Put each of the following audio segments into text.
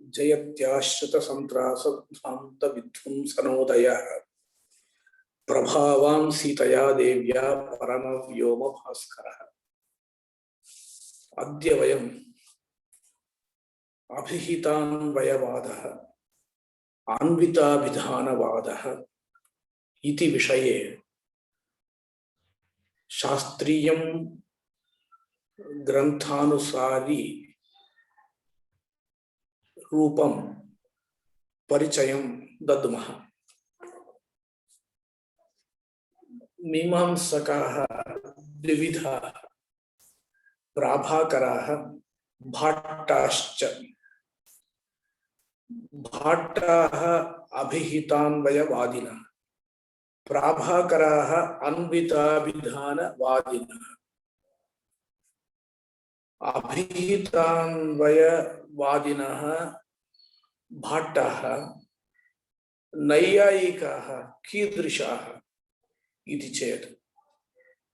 जयत्याश्रितसन्त्रासध्वान्तविध्वंसनोदयः प्रभावान् सीतया देव्या परमव्योम भास्करः। अद्य वयम् अभिहितान्वयवादः अन्विताभिधानवादः इति विषये शास्त्रीयं ग्रंथानुसारी रूपं परिचयं दद्मः। मीमांसकाः द्विविधाः प्राभाकराः भाट्टाश्च। भाट्टाः अभिहितान्वयवादिनः, प्राभाकराः अन्विताभिधानवादिनः। अभिहितान्वयवादिनः भाट्टाः नैयायिकाः कीदृशाः इति चेत्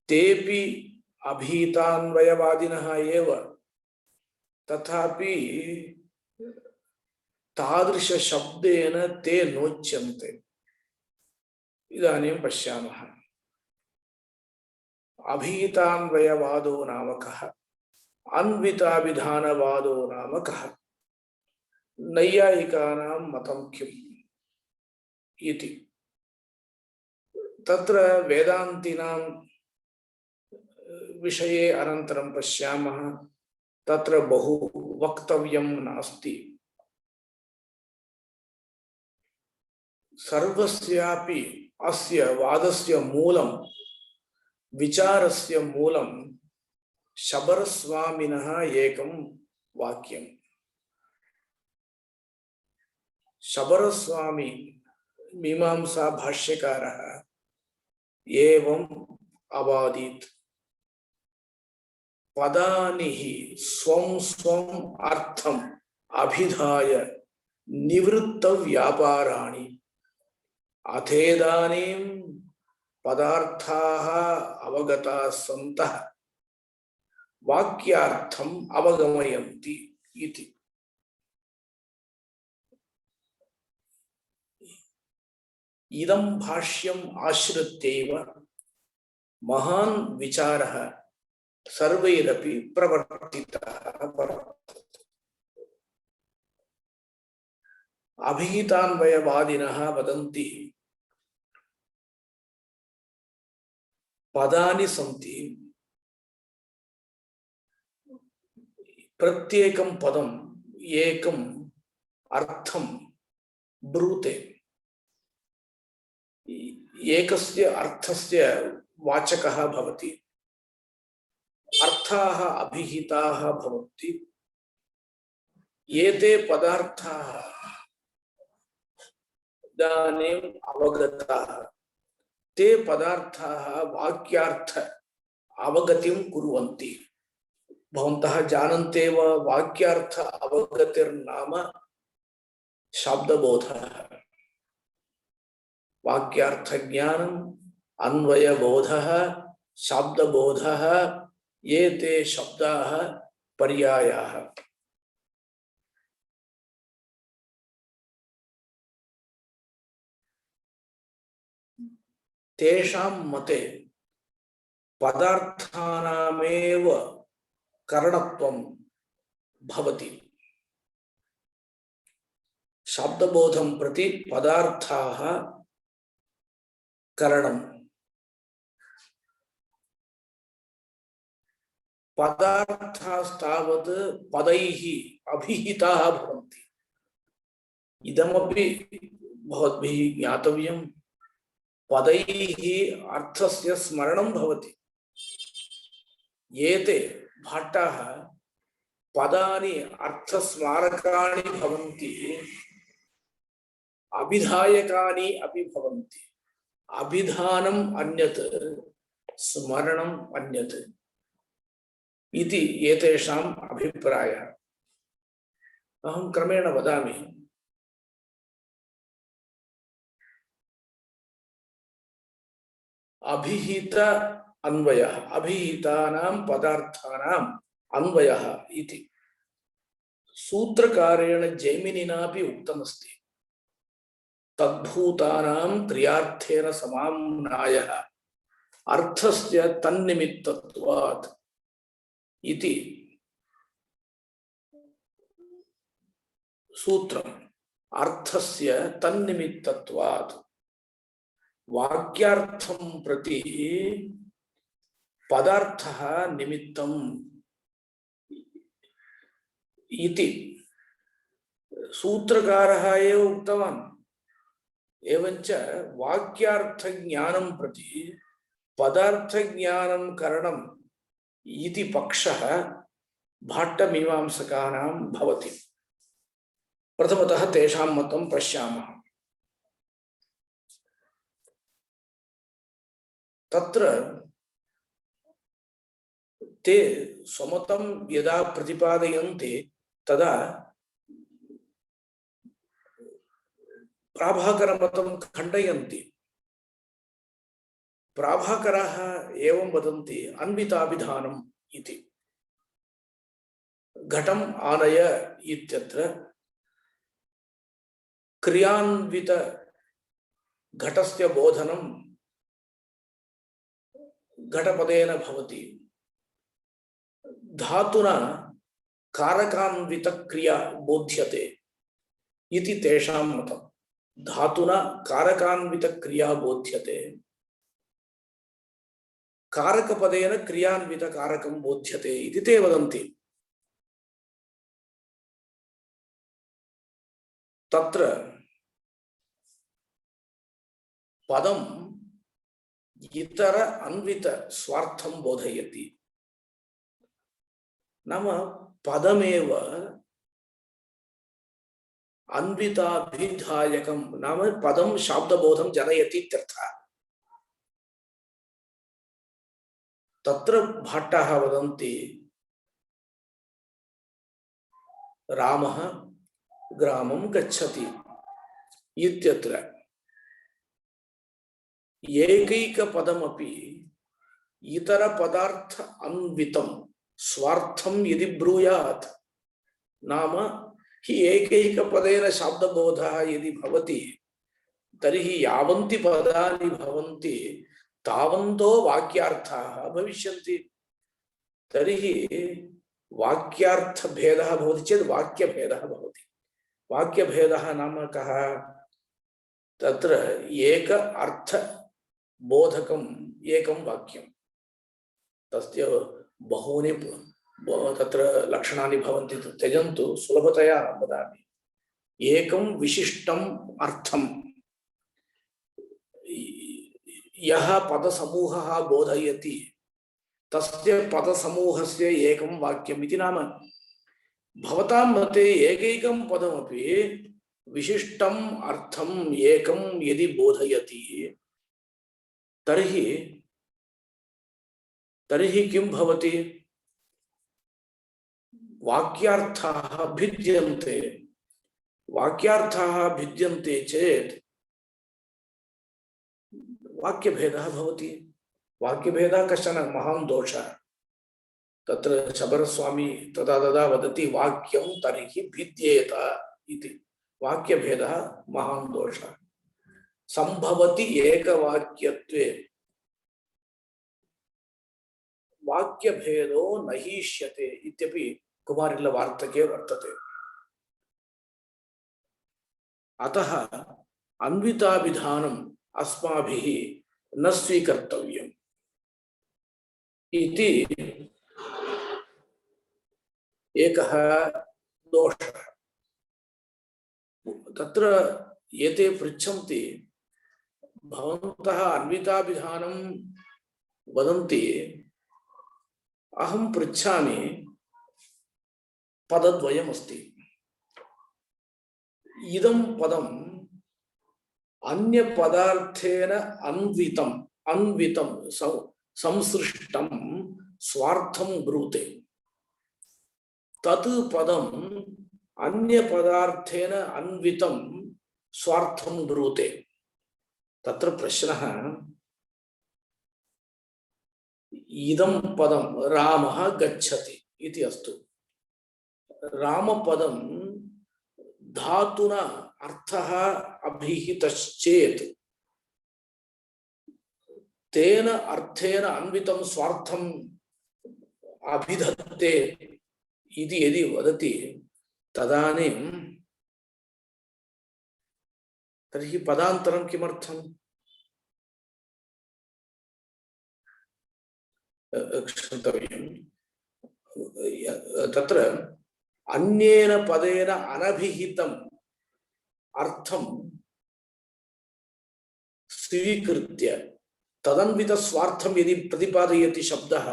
तेपि अभिहितान्वयवादिनः एव, तथापि तादृश शब्देन ते नोच्यन्ते। इदानीं पश्यामः, अभिहितान्वयवादो नाम कः, अन्विताभिधानवादो नाम कः, नैयायिकानां मतं किम् इति। तत्र वेदान्तिनां विषये अनन्तरं पश्यामः। तत्र बहु वक्तव्यं नास्ति। सर्वस्यापि अस्य वादस्य मूलं, विचारस्य मूलं शबरस्वामिनः एकं वाक्यं। शबरस्वामी मीमांसा भाष्यकारः एवं अवादीत्, पदानि हि स्वं स्वं अर्थम् अभिधाय निवृत्त व्यापाराणि अथेदानीं पदार्थाः अवगताः सन्तः वाक्यार्थम् अवगमयन्ति इति। इदं भाष्यम् आश्रित्यैव महान् विचारः सर्वैरपि प्रवर्तितः वर्तते। अभिहितान्वयवादिनः वदन्ति पदानि सन्ति, प्रत्येकं पदम् एकम् अर्थं ब्रूते, एकस्य अर्थस्य वाचकः भवति, अर्थाः अभिहिताः भवन्ति। एते पदार्थाः इदानीम् अवगताः, ते पदार्थाः वाक्यार्थ अवगतिं कुर्वन्ति। भवन्तः जानन्त्येव वाक्यार्थ अवगतिर्नाम शब्दबोधः। वाक्यार्थ ज्ञानम्, अन्वयबोधः, शब्दबोधः, एते शब्दाः पर्यायाः। तेषां मते पदार्थानामेव करणत्वं भवति। शब्दबोधं प्रति पदार्थाः करणम्। पदार्थास्तावत् पदैः अभिहिताः भवन्ति। इदमपि भवद्भिः ज्ञातव्यं। पदैः अर्थस्य स्मरणं भवति। एते भाट्टाः पदानि अर्थस्मारकाणि भवन्ति, अभिधायकानि अपि भवन्ति। अभिधानम् अन्यत्, स्मरणम् अन्यत् इति एतेषाम् अभिप्रायः। अहं क्रमेण वदामि। अभिहित अन्वयः, अभिहितानां पदार्थानाम् अन्वयः इति। सूत्रकारेण जैमिनिनापि उक्तमस्ति तद्भूतानां क्रियार्थेन समाम्नायः अर्थस्य तन्निमित्तत्वात् इति सूत्रम्। अर्थस्य तन्निमित्तत्वात् वाक्यार्थं प्रति पदार्थः निमित्तम् इति सूत्रकारः एव उक्तवान्। एवञ्च वाक्यार्थज्ञानं प्रति पदार्थज्ञानं करणम् इति पक्षः भाट्टमीमांसकानां भवति। प्रथमतः तेषां मतं पश्यामः। तत्र ते स्वमतं यदा प्रतिपादयन्ति तदा प्राभाकरमतं खण्डयन्ति। प्राभाकरः एवं वदन्ति अन्विताभिधानम् इति। घटम् आनय इत्यत्र क्रियान्वित घटस्य बोधनं घटपदेन भवति। धातुना कारकान्वित क्रिया बोध्यते इति तेषां मतं। धातुना कारकान्वित क्रिया बोध्यते, कारकपदेन क्रियान्वित कारकं बोध्यते इति ते वदन्ति। तत्र पदम् इतर अन्वित स्वार्थं बोधयति। नाम पदमेव अन्विताभिधायकं, नाम पदं शाब्दबोधं जनयति इत्यर्थः। तत्र भट्टः वदन्ति रामः ग्रामं गच्छति इत्यत्र एकैकपदमपि इतर पदार्थ अन्वितं स्वार्थं यदि ब्रूयात्, नाम हि एकैकपदेन शब्दबोधः यदि भवति तर्हि यावन्ति पदानि भवन्ति तावन्तो वाक्यार्थाः भविष्यन्ति। तर्हि वाक्यार्थभेदः भवति चेत् वाक्यभेदः भवति। वाक्यभेदः नाम कः? तत्र एक अर्थ बोधकम् एकं वाक्यं, तस्य बहूनि तत्र लक्षणानि भवन्ति, त्यजन्तु, सुलभतया वदामि। एकं विशिष्टम् अर्थं यः पदसमूहः बोधयति तस्य पदसमूहस्य एकं वाक्यम् इति नाम। भवतां मते एकैकं पदमपि विशिष्टम् अर्थम् एकं यदि बोधयति तर्हि किं भवति? वाक्यार्थाः भिद्यन्ते। वाक्यार्थाः भिद्यन्ते चेत् वाक्यभेदः भवति। वाक्यभेदः कश्चन महान् दोषः। तत्र शबरस्वामी तदा तदा वदति वाक्यं तर्हि भिद्येत इति। वाक्यभेदः महान् दोषः। संभवति एकवाक्यत्वे वाक्यभेदो नहीष्यते इत्यपि कुमारिल्लवार्तके वर्तते। अतः अन्विताभिधानम् अस्माभिः न स्वीकर्तव्यम् इति एकः दोषः। तत्र एते पृच्छन्ति, भवन्तः अन्विताभिधानं वदन्ति, अहं पृच्छामि, पदद्वयमस्ति, इदं पदम् अन्य पदार्थेन अन्वितं संसृष्टं स्वार्थं ब्रूते। तत् पदम् अन्य पदार्थेन अन्वितं स्वार्थं ब्रूते। तत्र प्रश्नः, इदं पदं रामः गच्छति इति अस्तु। रामपदं धातुना अर्थः अभिहितश्चेत् तेन अर्थेन अन्वितं स्वार्थं अभिधत्ते इति यदि वदति तदानीं तर्हि पदान्तरं किमर्थम्? क्षन्तव्यं तत्र अन्येन पदेन अनभिहितम् अर्थं स्वीकृत्य तदन्वित स्वार्थं यदि प्रतिपादयति शब्दः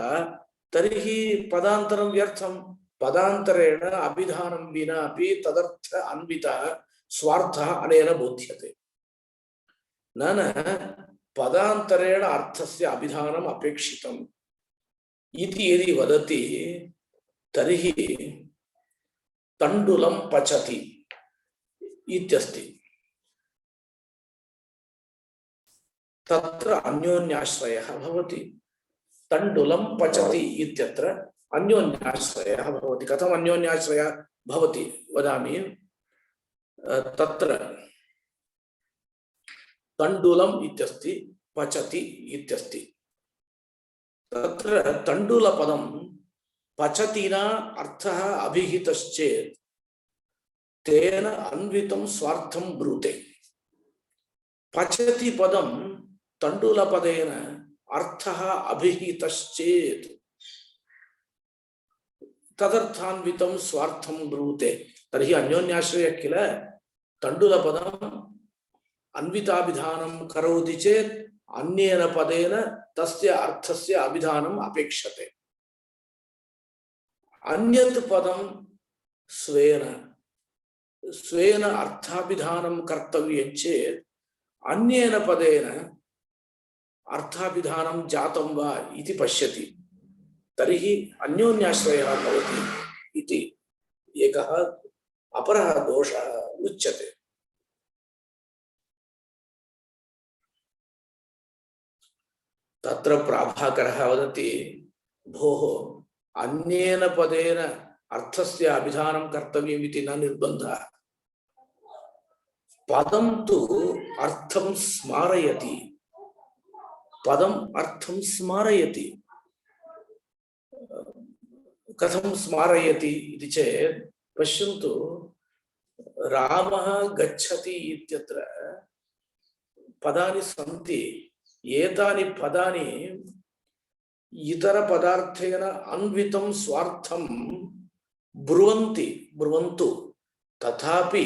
तर्हि पदान्तरं व्यर्थं। पदान्तरेण अभिधानं विना अपि तदर्थ अन्वितः स्वार्थः अनेन बोध्यते। न पदान्तरेण अर्थस्य अभिधानम् अपेक्षितम् इति यदि वदति तर्हि तण्डुलं पचति इत्यस्ति। तत्र अन्योन्याश्रयः भवति। तण्डुलं पचति इत्यत्र अन्योन्याश्रयः भवति। कथम् अन्योन्याश्रयः भवति वदामि। तत्र तण्डुलम् इत्यस्ति, पचति इत्यस्ति। तत्र तण्डुलपदं पचतिना अर्थः अभिहितश्चेत् तेन अन्वितं स्वार्थं ब्रूते। पचति पदं तण्डुलपदेन अर्थः अभिहितश्चेत् तदर्थान्वितं स्वार्थं ब्रूते। तर्हि अन्योन्याश्रयः किल। तण्डुलपदम् अन्विताभिधानं करोति चेत् अन्येन पदेन तस्य अर्थस्य अभिधानम् अपेक्षते। अन्यत् पदं स्वेन अर्थाभिधानं कर्तव्यं चेत् अन्येन पदेन अर्थाभिधानं जातं वा इति पश्यति। तर्हि अन्योन्याश्रयः भवति इति एकः अपरः दोषः उच्यते। तत्र प्राभाकरः वदति, भोः अन्येन पदेन अर्थस्य अभिधानं कर्तव्यम् इति न निर्बन्धः। पदं तु अर्थं स्मारयति। पदम् अर्थं स्मारयति। कथं स्मारयति इति चेत् पश्यन्तु, रामः गच्छति इत्यत्र पदानि सन्ति। एतानि पदानि इतर पदार्थेन अन्वितं स्वार्थं ब्रुवन्तु। तथापि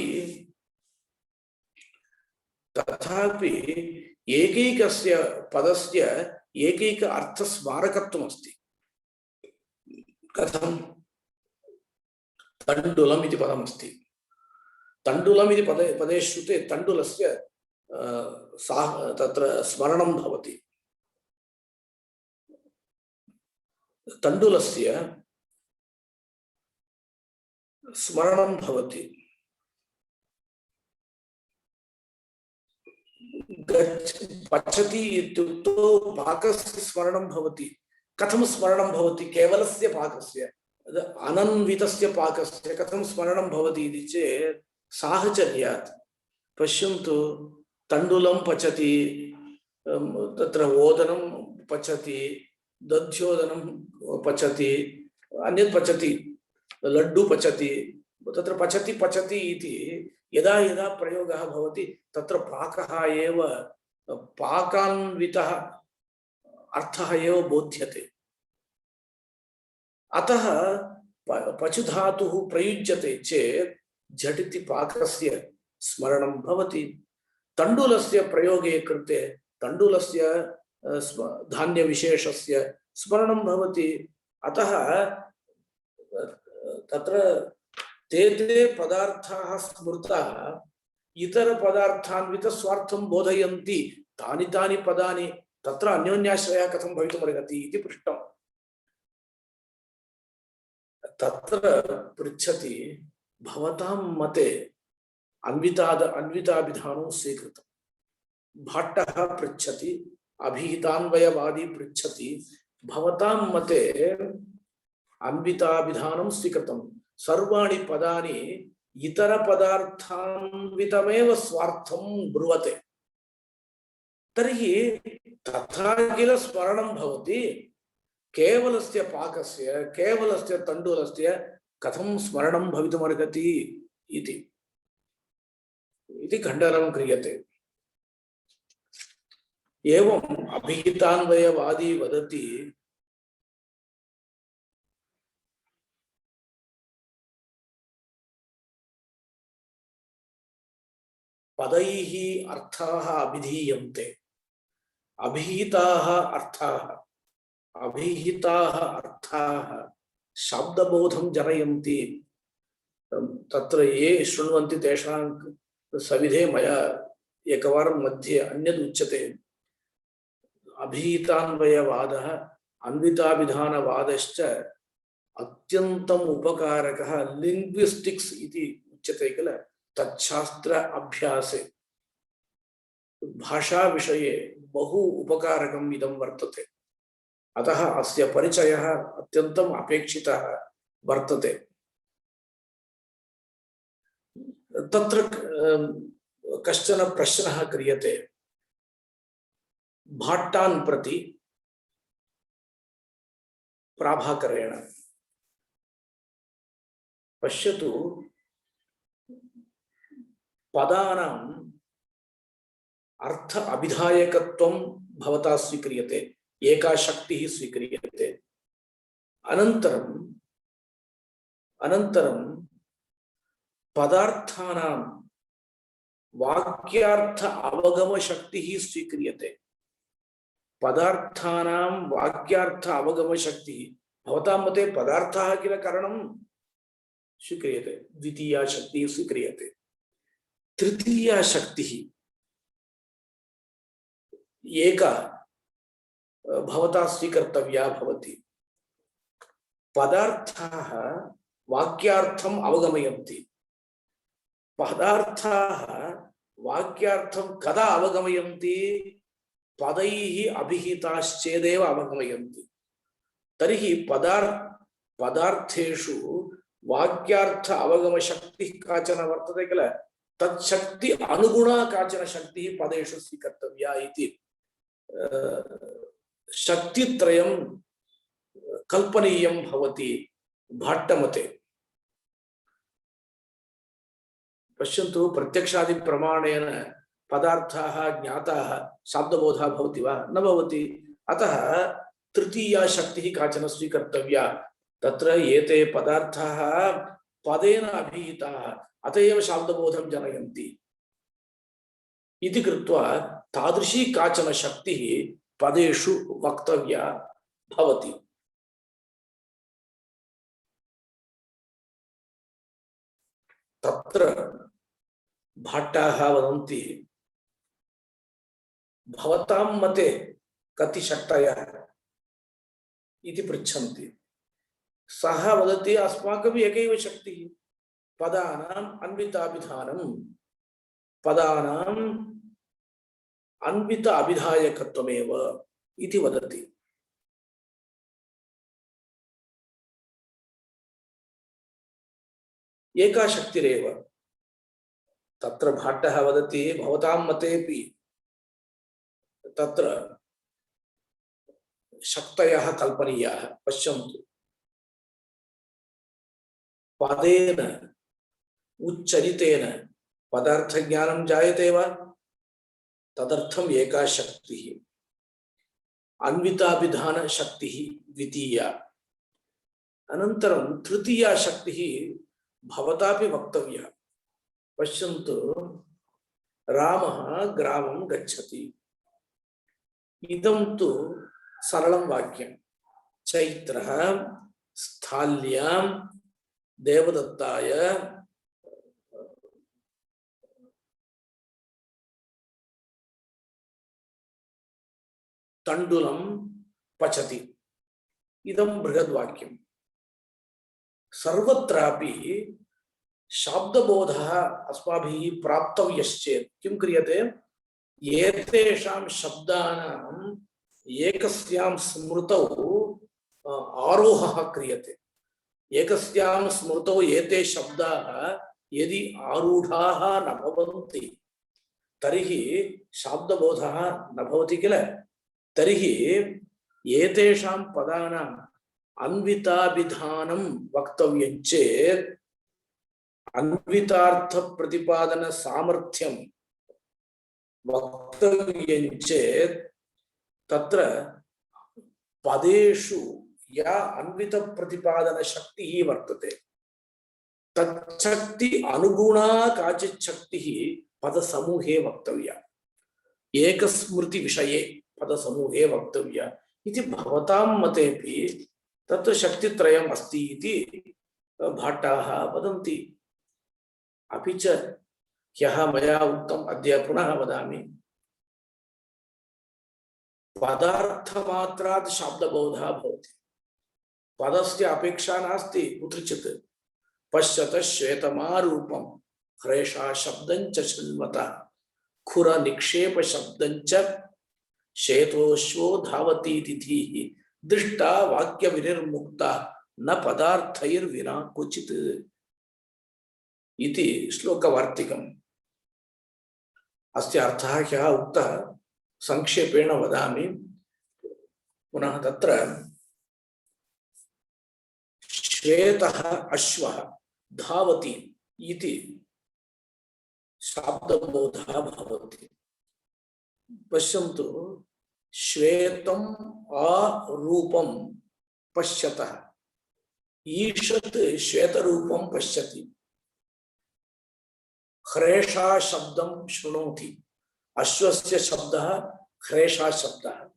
एकैकस्य पदस्य एकैक अर्थस्मारकत्वम् अस्ति। कथं? तण्डुलम् इति पदमस्ति। तण्डुलम् इति पदे श्रुते तण्डुलस्य तत्र स्मरणं भवति। तण्डुलस्य स्मरणं भवति। पचति इत्युक्तौ पाकस्य स्मरणं भवति। कथं स्मरणं भवति? केवलस्य पाकस्य, अनन्वितस्य पाकस्य कथं स्मरणं भवति इति चेत् साहचर्यात्। पश्यन्तु, तण्डुलं पचति, तत्र ओदनं पचति, दध्योदनं पचति, अन्यत् पचति, लड्डू पचति। तत्र पचति इति यदा यदा प्रयोगः भवति तत्र पाकः एव, पाकान्वितः अर्थः एव बोध्यते। अतः पचुधातुः प्रयुज्यते चेत् झटिति पाकस्य स्मरणं भवति। तण्डुलस्य प्रयोगे कृते तण्डुलस्य धान्यविशेषस्य स्मरणं भवति। अतः तत्र ते पदार्थाः स्मृताः इतर पदार्थान्वित स्वार्थं बोधयन्ति। तानि पदानि तत्र अन्योन्याश्रयः कथं भवितुमर्हति इति पृष्टम्। तत्र पृच्छति, भवतां मते अन्विताभिधानं स्वीकृतं। भट्टः पृच्छति, अभिहितान्वयवादी पृच्छति, भवतां मते अन्विताभिधानं स्वीकृतं, सर्वाणि पदानि इतर पदार्थान्वितमेव स्वार्थं ब्रुवते तर्हि तथा किल स्मरणं भवति केवलस्य पाकस्य केवलस्य तण्डुलस्य कथं स्मरणं भवितुमर्हति इति खण्डनं क्रियते। एवम् अभिहितान्वयवादी वदति पदैः अर्थाः अभिधीयन्ते अभिहिताः अर्थाः शब्दबोधं जनयन्ति तत्र ये शृण्वन्ति तेषां सविधे मया एकवारं मध्ये अन्यद् उच्यते अभिहितान्वयवादः अन्विताभिधानवादश्च अत्यन्तम् उपकारकः लिंग्विस्टिक्स् इति उच्यते किल तच्छास्त्र अभ्यासे भाषा विषये बहु उपकारकम् इदं वर्तते अतः अस्य परिचयः अत्यन्तम् अपेक्षितः वर्तते। तत्र कश्चन प्रश्नः क्रियते भाट्टान् प्रति प्राभाकरेण पश्यतु पदानाम् अर्थ अभिधायकत्वं भवता स्वीक्रियते एका शक्तिः स्वीक्रियते अनन्तरं पदार्थानां वाक्यार्थ अवगम शक्तिः स्वीक्रियते पदार्थानां वाक्यार्थ अवगम शक्तिः भवतां मते पदार्थः किल कारणं स्वीक्रियते द्वितीया शक्तिः स्वीक्रियते तृतीया शक्तिः एका भवता स्वीकर्तव्या भवति पदार्थाः वाक्यार्थम् अवगमयन्ति पदार्थाः वाक्यार्थं कदा अवगमयन्ति पदैः अभिहिताश्चेदेव अवगमयन्ति तर्हि पदार्थेषु वाक्यार्थ अवगम शक्तिः काचन वर्तते किल तच्छक्ति अनुगुणा काचन शक्तिः पदेषु स्वीकर्तव्या इति शक्तित्रयं कल्पनीयं भवति भाट्टमते। पश्यन्तु प्रत्यक्षादि प्रमाणेन पदार्थाः ज्ञाताः शब्दबोधः भवति वा न भवति अतः तृतीया शक्तिः काचन स्वीकर्तव्या तत्र एते पदार्थाः पदेन अभिहिताः अत एव शब्दबोधं जनयन्ति इति कृत्वा तादृशी काचन शक्तिः पदेषु वक्तव्या भवति। तत्र भाट्टाः वदन्ति भवतां मते कति शक्तयः इति पृच्छन्ति सः वदति अस्माकम् एकैव शक्तिः पदानाम् अन्विताभिधानं पदानाम् अन्वित अभिधायकत्वमेव इति वदति। एका शक्तिरेव तत्र भाट्टः वदति भवतां मतेपि तत्र शक्तयः कल्पनीयाः। पश्यन्तु पदेन उच्चरितेन पदार्थज्ञानं जायते वा तदर्थम् एका शक्तिः अन्विताभिधान शक्तिः द्वितीया अनन्तरं तृतीया शक्तिः भवतापि वक्तव्या। पश्यन्तु रामः ग्रामं गच्छति इदं तु सरलं वाक्यं चैत्रः स्थाल्यां देवदत्ताय तण्डुलं पचति इदं बृहद्वाक्यं सर्वत्रापि शाब्दबोधः अस्माभिः प्राप्तव्यश्चेत् किं क्रियते एतेषां एकस्यां स्मृतौ एते शब्दाः यदि आरूढाः न भवन्ति तर्हि शाब्दबोधः न भवति किल। तर्हि एतेषां पदानाम् अन्विताभिधानं वक्तव्यं चेत् अन्वितार्थप्रतिपादनसामर्थ्यं वक्तव्यं चेत् तत्र पदेषु या अन्वितप्रतिपादनशक्तिः वर्तते तच्छक्ति अनुगुणा काचित् शक्तिः पदसमूहे वक्तव्या, एकस्मृतिविषये पदसमूहे वक्तव्या इति भवतां मतेऽपि तत्र शक्तित्रयम् अस्ति इति भाट्टाः वदन्ति। अपि च ह्यः मया उक्तम्, अद्य पुनः वदामि, पदार्थमात्रात् शाब्दबोधः भवति। पदस्य अपेक्षा नास्ति। कुत्रचित् पश्यत श्वेतमारूपं ह्रेषा शब्दं च शृण्वतः खुर निक्षेप शब्दं च श्वेतोऽश्वो धावति तिथिः दृष्टा वाक्य विनिर्मुक्ता न पदार्थैर्विना क्वचित् इति श्लोकवार्तिकम्। अस्य अर्थः ह्यः उक्तः, संक्षेपेण वदामि पुनः। तत्र श्वेतः अश्वः धावति इति शाब्दबोधः भवति। पश्यन्तु, श्वेतम् अरूपं पश्यतः, ईषत् श्वेतरूपं पश्यति, ह्रेषा शब्दं शृणोति, अश्वस्य शब्दः ह्रेषा शब्दः,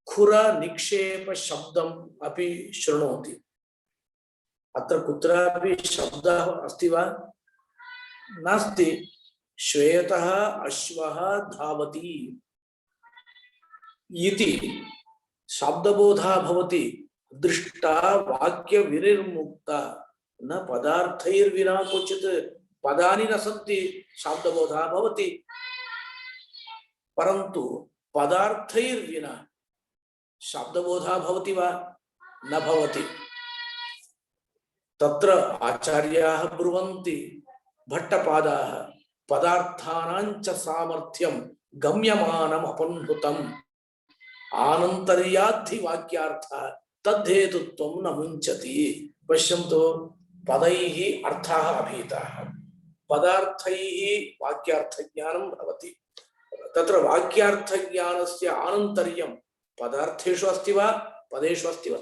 खुर निक्षेप शब्दम् अपि शृणोति। अत्र कुत्रापि शब्दः अस्ति वा? नास्ति। श्वेतः अश्वः धावति इति शब्दबोधः भवति। दृष्टा वाक्य विनिर्मुक्ता न पदार्थैर्विना क्वचित्। पदानि न सन्ति, शब्दबोधः भवति, परन्तु पदार्थैर्विना शब्दबोधः भवति वा? न भवति। तत्र आचार्याः ब्रुवन्ति, भट्टपादाः, पदार्थानां च सामर्थ्यं गम्यमानम् अपन्हुतम् आनन्तर्याद्धि वाक्यार्थः तद्धेतुत्वं न मुञ्चति। पश्यन्तु, पदैः अर्थाः अभीताः, पदार्थैः वाक्यार्थज्ञानं भवति। तत्र वाक्यार्थज्ञानस्य आनन्तर्यं पदार्थेषु अस्ति वा, पदेषु अस्ति वा?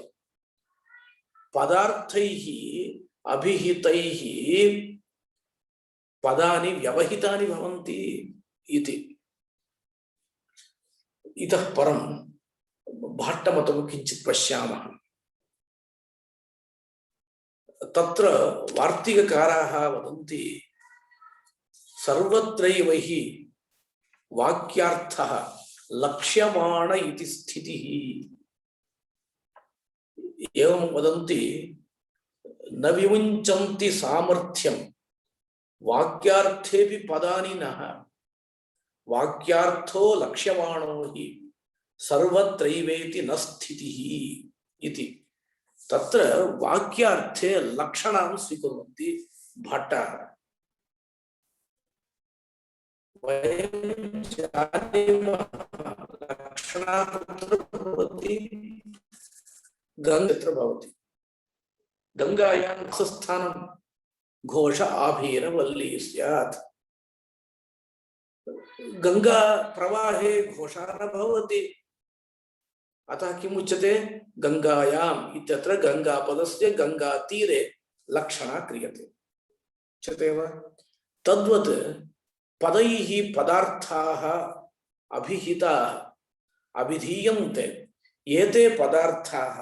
पदार्थैः अभिहितैः पदानि व्यवहितानि भवन्ति इति। इतः परं भाट्टमतं किञ्चित् पश्यामः। तत्र वार्तिककाराः वदन्ति, सर्वत्रैव हि वाक्यार्थः लक्ष्यमाण इति स्थितिः। एवं वदन्ति, न विमुञ्चन्ति सामर्थ्यं वाक्यार्थेऽपि पदानि नः, वाक्यार्थो लक्ष्यमाणो हि सर्वत्रैवेति न स्थितिः इति। तत्र वाक्यार्थे लक्षणं स्वीकुर्वन्ति भट्टाः। वयं जानीमः लक्षणा कुत्र भवति? गङ्गत्र भवति। गङ्गायां स्थानं घोष आभीरवल्ली स्यात्। गंगा प्रवाहे घोषः न भवति। अतः किम् उच्यते? गंगायाम् इत्यत्र गंगापदस्य गंगातीरे लक्षणा क्रियते। उच्यते वा? तद्वत् पदैः पदार्थाः अभिहिताः अभिधीयन्ते। एते पदार्थाः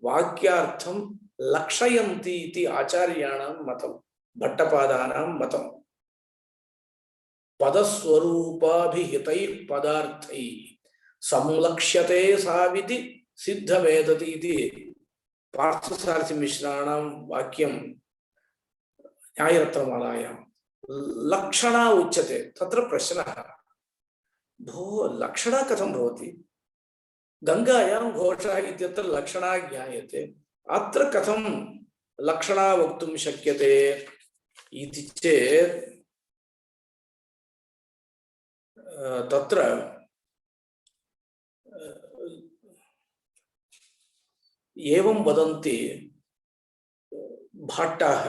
वाक्यार्थं लक्षयन्ति इति आचार्याणां मतं, भट्टपादानां मतं। पदस्वरूपाभिहितैः पदार्थैः संलक्ष्यते साविति सिद्धवेदति इति पार्थसारथिमिश्राणां वाक्यं न्यायरत्नमालायां लक्षणा उच्यते। तत्र प्रश्नः, भो लक्षणा कथं भवति? गंगायां घोषः इत्यत्र लक्षणा ज्ञायते, अत्र कथं लक्षणा वक्तुं शक्यते इति चेत् तत्र एवं वदन्ति भाट्टाः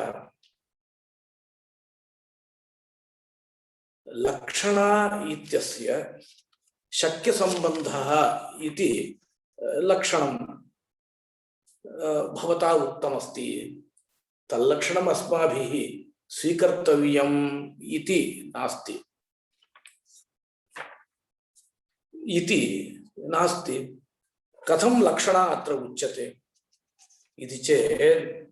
लक्षणा इत्यस्य शक्यसम्बन्धः इति लक्षणं भवता उक्तमस्ति तल्लक्षणम् अस्माभिः स्वीकर्तव्यम् इति नास्ति कथं लक्षणा अत्र उच्यते इति चेत्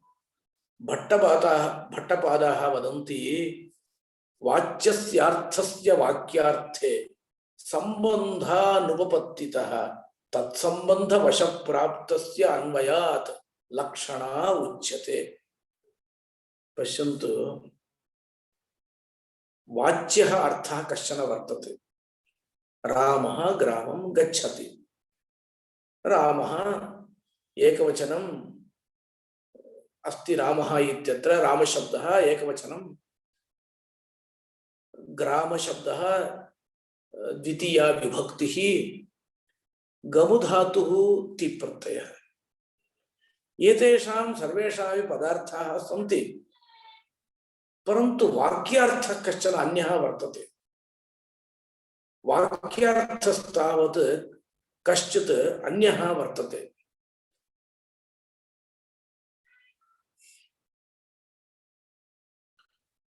भट्टपादाः वदन्ति वाच्यस्यार्थस्य वाक्यार्थे सम्बन्धानुपपत्तितः तत्सम्बन्धवशप्राप्तस्य अन्वयात् लक्षणा उच्यते। पश्यन्तु, वाच्यः अर्थः कश्चन वर्तते। रामः ग्रामं गच्छति। रामः एकवचनम् अस्ति, रामः इत्यत्र रामशब्दः एकवचनं, ग्रामशब्दः द्वितीया विभक्तिः, गमुधातुः तिप्रत्ययः। एतेषां सर्वेषामपि पदार्थाः सन्ति, परन्तु वाक्यार्थः कश्चन अन्यः वर्तते। वाक्यार्थस्तावत् कश्चित् अन्यः वर्तते।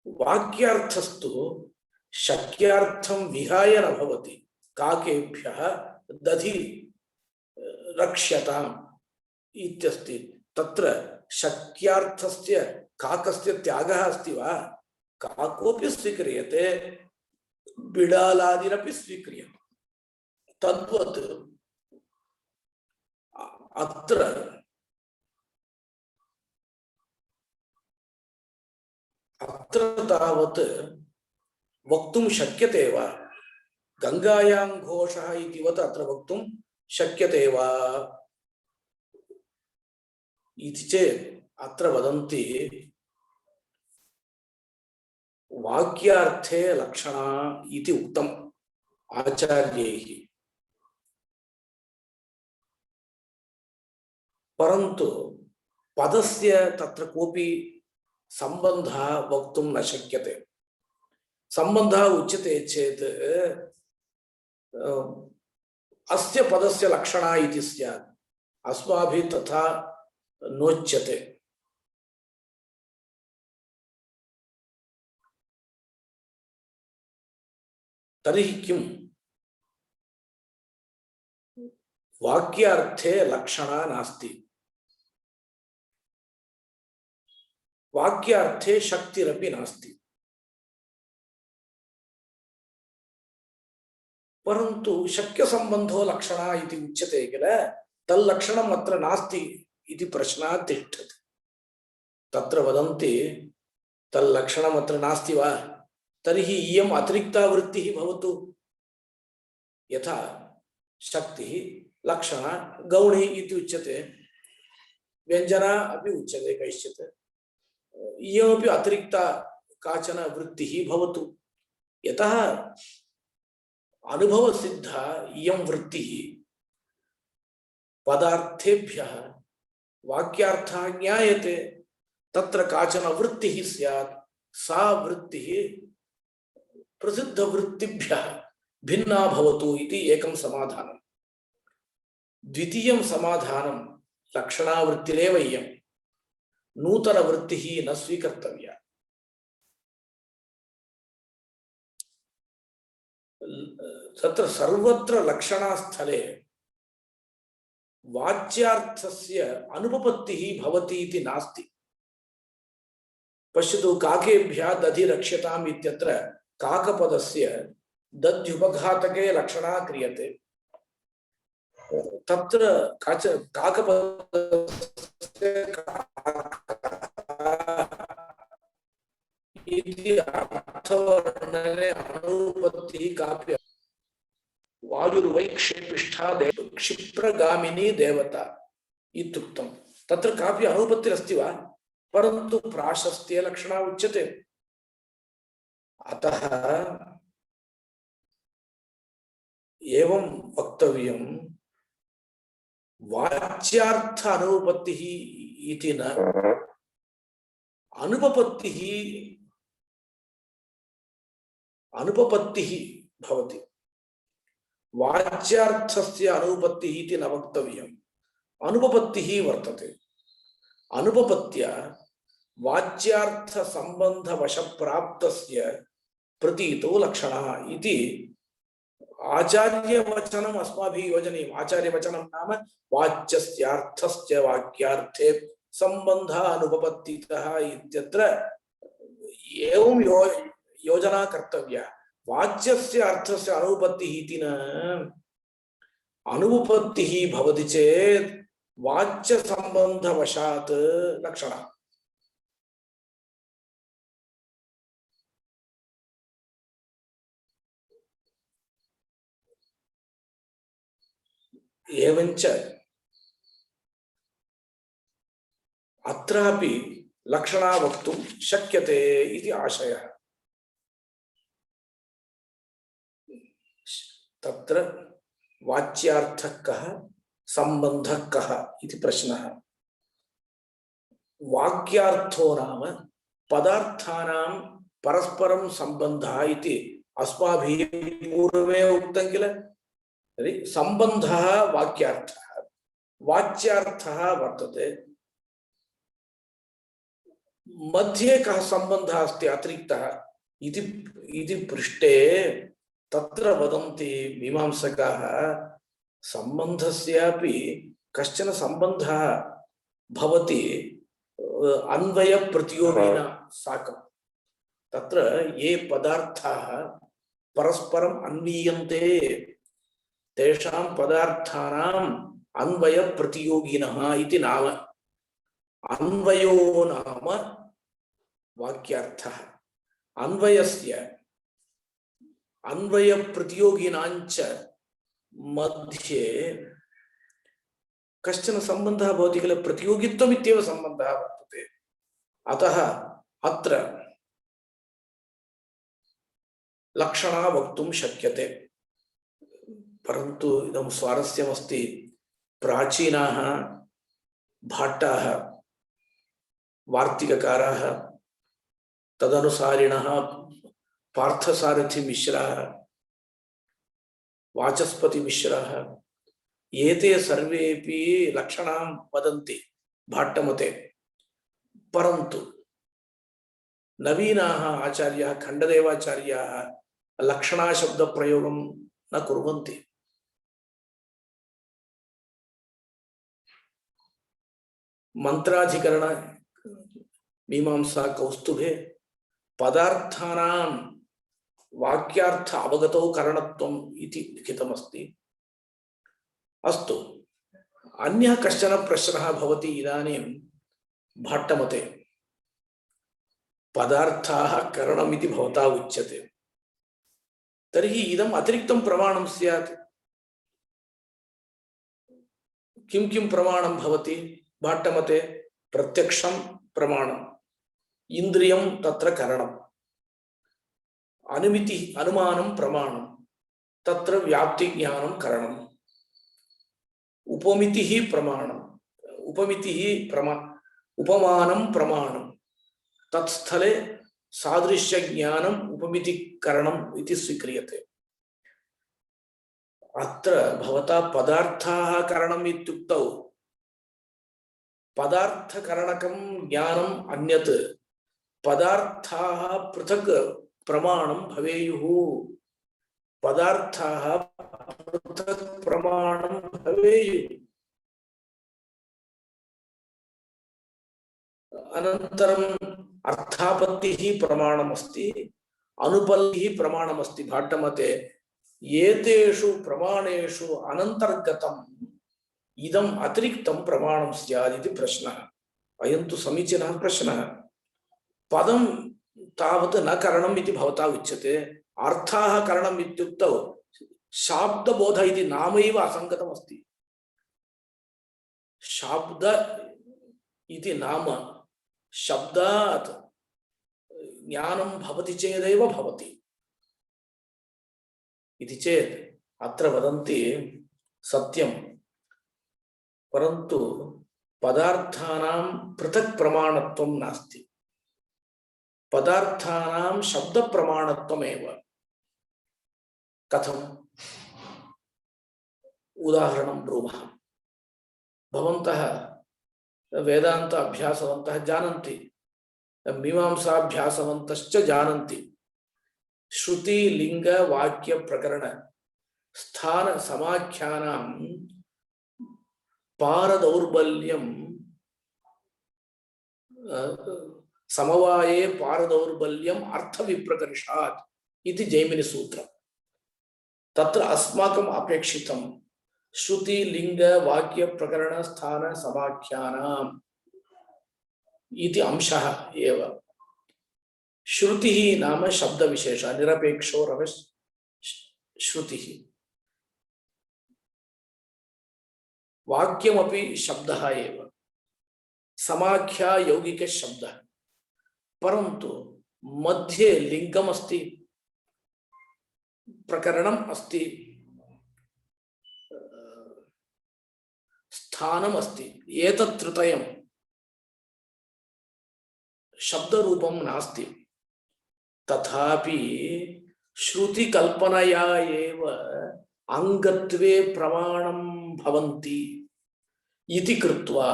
वाक्यार्थस्तु शक्यार्थं विहाय न भवति। काकेभ्यः दधि रक्ष्यताम् इत्यस्ति, तत्र शक्यार्थस्य काकस्य त्यागः अस्ति वा? काकोऽपि स्वीक्रियते, बिडालादिरपि स्वीक्रियते। तद्वत् अत्र तावत् वक्तुं शक्यते वा? गंगायां घोषः इतिवत् अत्र वक्तुं शक्यते वा इति चेत् अत्र वदन्ति वाक्यार्थे लक्षणा इति उक्तम् आचार्यैः, परन्तु पदस्य तत्र कोऽपि सम्बन्धः वक्तुं न शक्यते। सम्बन्धः उच्यते चेत् अस्य पदस्य लक्षणा इति स्यात्, अस्माभिः तथा नोच्यते। तर्हि किं? वाक्यार्थे लक्षणा नास्ति, वाक्यार्थे शक्तिरपि नास्ति, परन्तु शक्यसम्बन्धो लक्षणा इति उच्यते किल, तल्लक्षणम् अत्र नास्ति इति प्रश्नः तिष्ठति। तत्र वदन्ति तल्लक्षणम् अत्र नास्ति वा? तर्हि इयम् अतिरिक्ता वृत्तिः भवतु। यथा शक्तिः, लक्षणा, गौणी इति उच्यते, व्यञ्जना अपि उच्यते कैश्चित्, इयमपि अतिरिक्ता काचन वृत्तिः भवतु। यतः अनुभवसिद्धा इयं वृत्तिः पदार्थेभ्यः वाक्यार्थः ज्ञायते, तत्र काचन वृत्तिः स्यात्, सा वृत्तिः प्रसिद्धवृत्तिभ्यः भिन्ना भवतु इति एकं समाधानं। द्वितीयं समाधानं लक्षणावृत्तिरेव इयं, नूतनवृत्तिः न स्वीकर्तव्या। तत्र सर्वत्र लक्षणास्थले वाच्यार्थस्य अनुपपत्तिः भवति इति नास्ति। पश्यतु, काकेभ्यः दधि रक्ष्यताम् इत्यत्र काकपदस्य दध्युपघातके लक्षणा क्रियते। तत्र काकपदस्य इति अर्थवर्णने अनुपत्तिः कापि। वायुर्वै क्षेपिष्ठा क्षिप्रगामिनी देवता इत्युक्तं, तत्र कापि अनुपत्तिरस्ति वा? परन्तु प्राशस्त्य लक्षणा उच्यते। अतः एवं वक्तव्यं वाच्यार्थ अनुपत्तिः इति न अनुपपत्तिः अनुपपत्तिः भवति। वाच्यार्थस्य अनुपत्तिः इति न वक्तव्यम्, अनुपपत्तिः वर्तते। अनुपपत्त्या वाच्यार्थ संबंध वश प्राप्तस्य प्रतीतो लक्षणः इति आचार्यवचनम् अस्माभिः योजनीयम्। आचार्यवचनं नाम वाच्यस्यार्थस्य वाक्यार्थे संबन्धः अनुपपत्तितः इत्यत्र एवं योजना कर्तव्या। वाच्यस्य अर्थस्य अनुपपत्तिः इति न अनुपपत्तिः भवति चेत् वाच्य संबन्धवशात् लक्षणः। एवञ्च अत्रापि लक्षणा वक्तुं शक्यते इति आशयः। तत्र वाच्यार्थः कः, संबन्धः कः इति प्रश्नः। वाक्यार्थो नाम पदार्थानां परस्परं सम्बन्धः इति अस्माभिः पूर्वमेव उक्तं किल। तर्हि सम्बन्धः वाक्यार्थः, वाच्यार्थः वर्तते। मध्ये कः सम्बन्धः अस्ति अतिरिक्तः इति पृष्टे तत्र वदन्ति मीमांसकाः सम्बन्धस्यापि कश्चन सम्बन्धः भवति अन्वय प्रतियोगिना साकं। तत्र ये पदार्थाः परस्परम् अन्वीयन्ते तेषां पदार्थानाम् अन्वय प्रतियोगिनः इति नाम। अन्वयो नाम वाक्यार्थः, अन्वयस्य अन्वय प्रतियोगिनांच मध्ये कश्चन संबंधः भवति किल, प्रतियोगित्वम् इत्येव संबंधः वर्तते। अतः अत्र लक्षणा वक्तुं शक्यते। परन्तु इदं स्वारस्यमस्ति, प्राचीनाः भाट्टाः वार्तिककाराः तदनुसारिणः पार्थसारथि मिश्राः वाचस्पति मिश्राः एते सर्वेपि लक्षणां वदन्ति भाट्टमते। परन्तु नवीनाः आचार्याः खण्डदेवाचार्याः लक्षणा शब्द प्रयोगं न कुर्वन्ति। मंत्राधिकरण मीमांसा कौस्तुभे पदार्थानां वाक्यार्थ अवगतौ करणत्वम् इति लिखितमस्ति। अस्तु, अन्यः कश्चन प्रश्नः भवति इदानीं भाट्टमते पदार्थाः करणम् इति भवता उच्यते, तर्हि इदम् अतिरिक्तं प्रमाणं स्यात्। किं किं प्रमाणं भवति भाट्टमते? प्रत्यक्षं प्रमाणम्, इंद्रियं तत्र करणम्, अनुमिति अनुमानं प्रमाणं, तत्र व्याप्ति ज्ञानं करणम्, उपमितिः प्रमाणम्, उपमितिः उपमानं प्रमाणं, तत्स्थले सादृश्य ज्ञानम् उपमिति करणम् इति स्वीक्रियते। अत्र भवता पदार्थाः करणम् इत्युक्तौ पदार्थकरणकं ज्ञानम् अन्यत्, पदार्थाः पृथक् प्रमाणं भवेयुः, पदार्थाः पृथक् प्रमाणं भवेयुः। अनन्तरम् अर्थापत्तिः प्रमाणमस्ति, अनुपल्लिः प्रमाणमस्ति। भाट्टमते एतेषु प्रमाणेषु अनन्तर्गतम् इदम् अतिरिक्तं प्रमाणं स्यात् इति प्रश्नः। अयं तु समीचीनः प्रश्नः। पदं तावत् न करणम् इति भवता उच्यते, अर्थाः करणम् इत्युक्तौ शाब्दबोध इति नामैव शब्दात् ज्ञानं भवति चेदेव भवति इति चेत् अत्र वदन्ति सत्यं, परन्तु पदार्थानां पृथक् प्रमाणत्वं नास्ति, पदार्थानां शब्द प्रमाणत्वमेव। कथम्? उदाहरणं ब्रूमः। भवन्तः वेदान्त अभ्यासवन्तः जानन्ति, मीमांसाभ्यासवन्तश्च जानन्ति, श्रुति लिंग वाक्य प्रकरण स्थान समाख्यानां पारदौर्बल्यं समवाये पारदौर्बल्यम् अर्थविप्रकर्षात् इति जैमिनिसूत्रम्। तत्र अस्माकम् अपेक्षितं श्रुति लिंग वाक्य प्रकरण स्थान समाख्यानाम् इति अंशः एव। श्रुतिः नाम शब्द विशेष निरपेक्षो रव श्रुतिः, वाक्यमपि शब्दः एव, समाख्या यौगिक शब्दः, परन्तु मध्ये लिंगम् अस्ति, प्रकरणम् अस्ति, स्थानम् अस्ति। एतत् त्रितयं शब्दरूपं नास्ति, तथापि श्रुति कल्पनया एव अंगत्वे प्रमाणं भवन्ति इति कृत्वा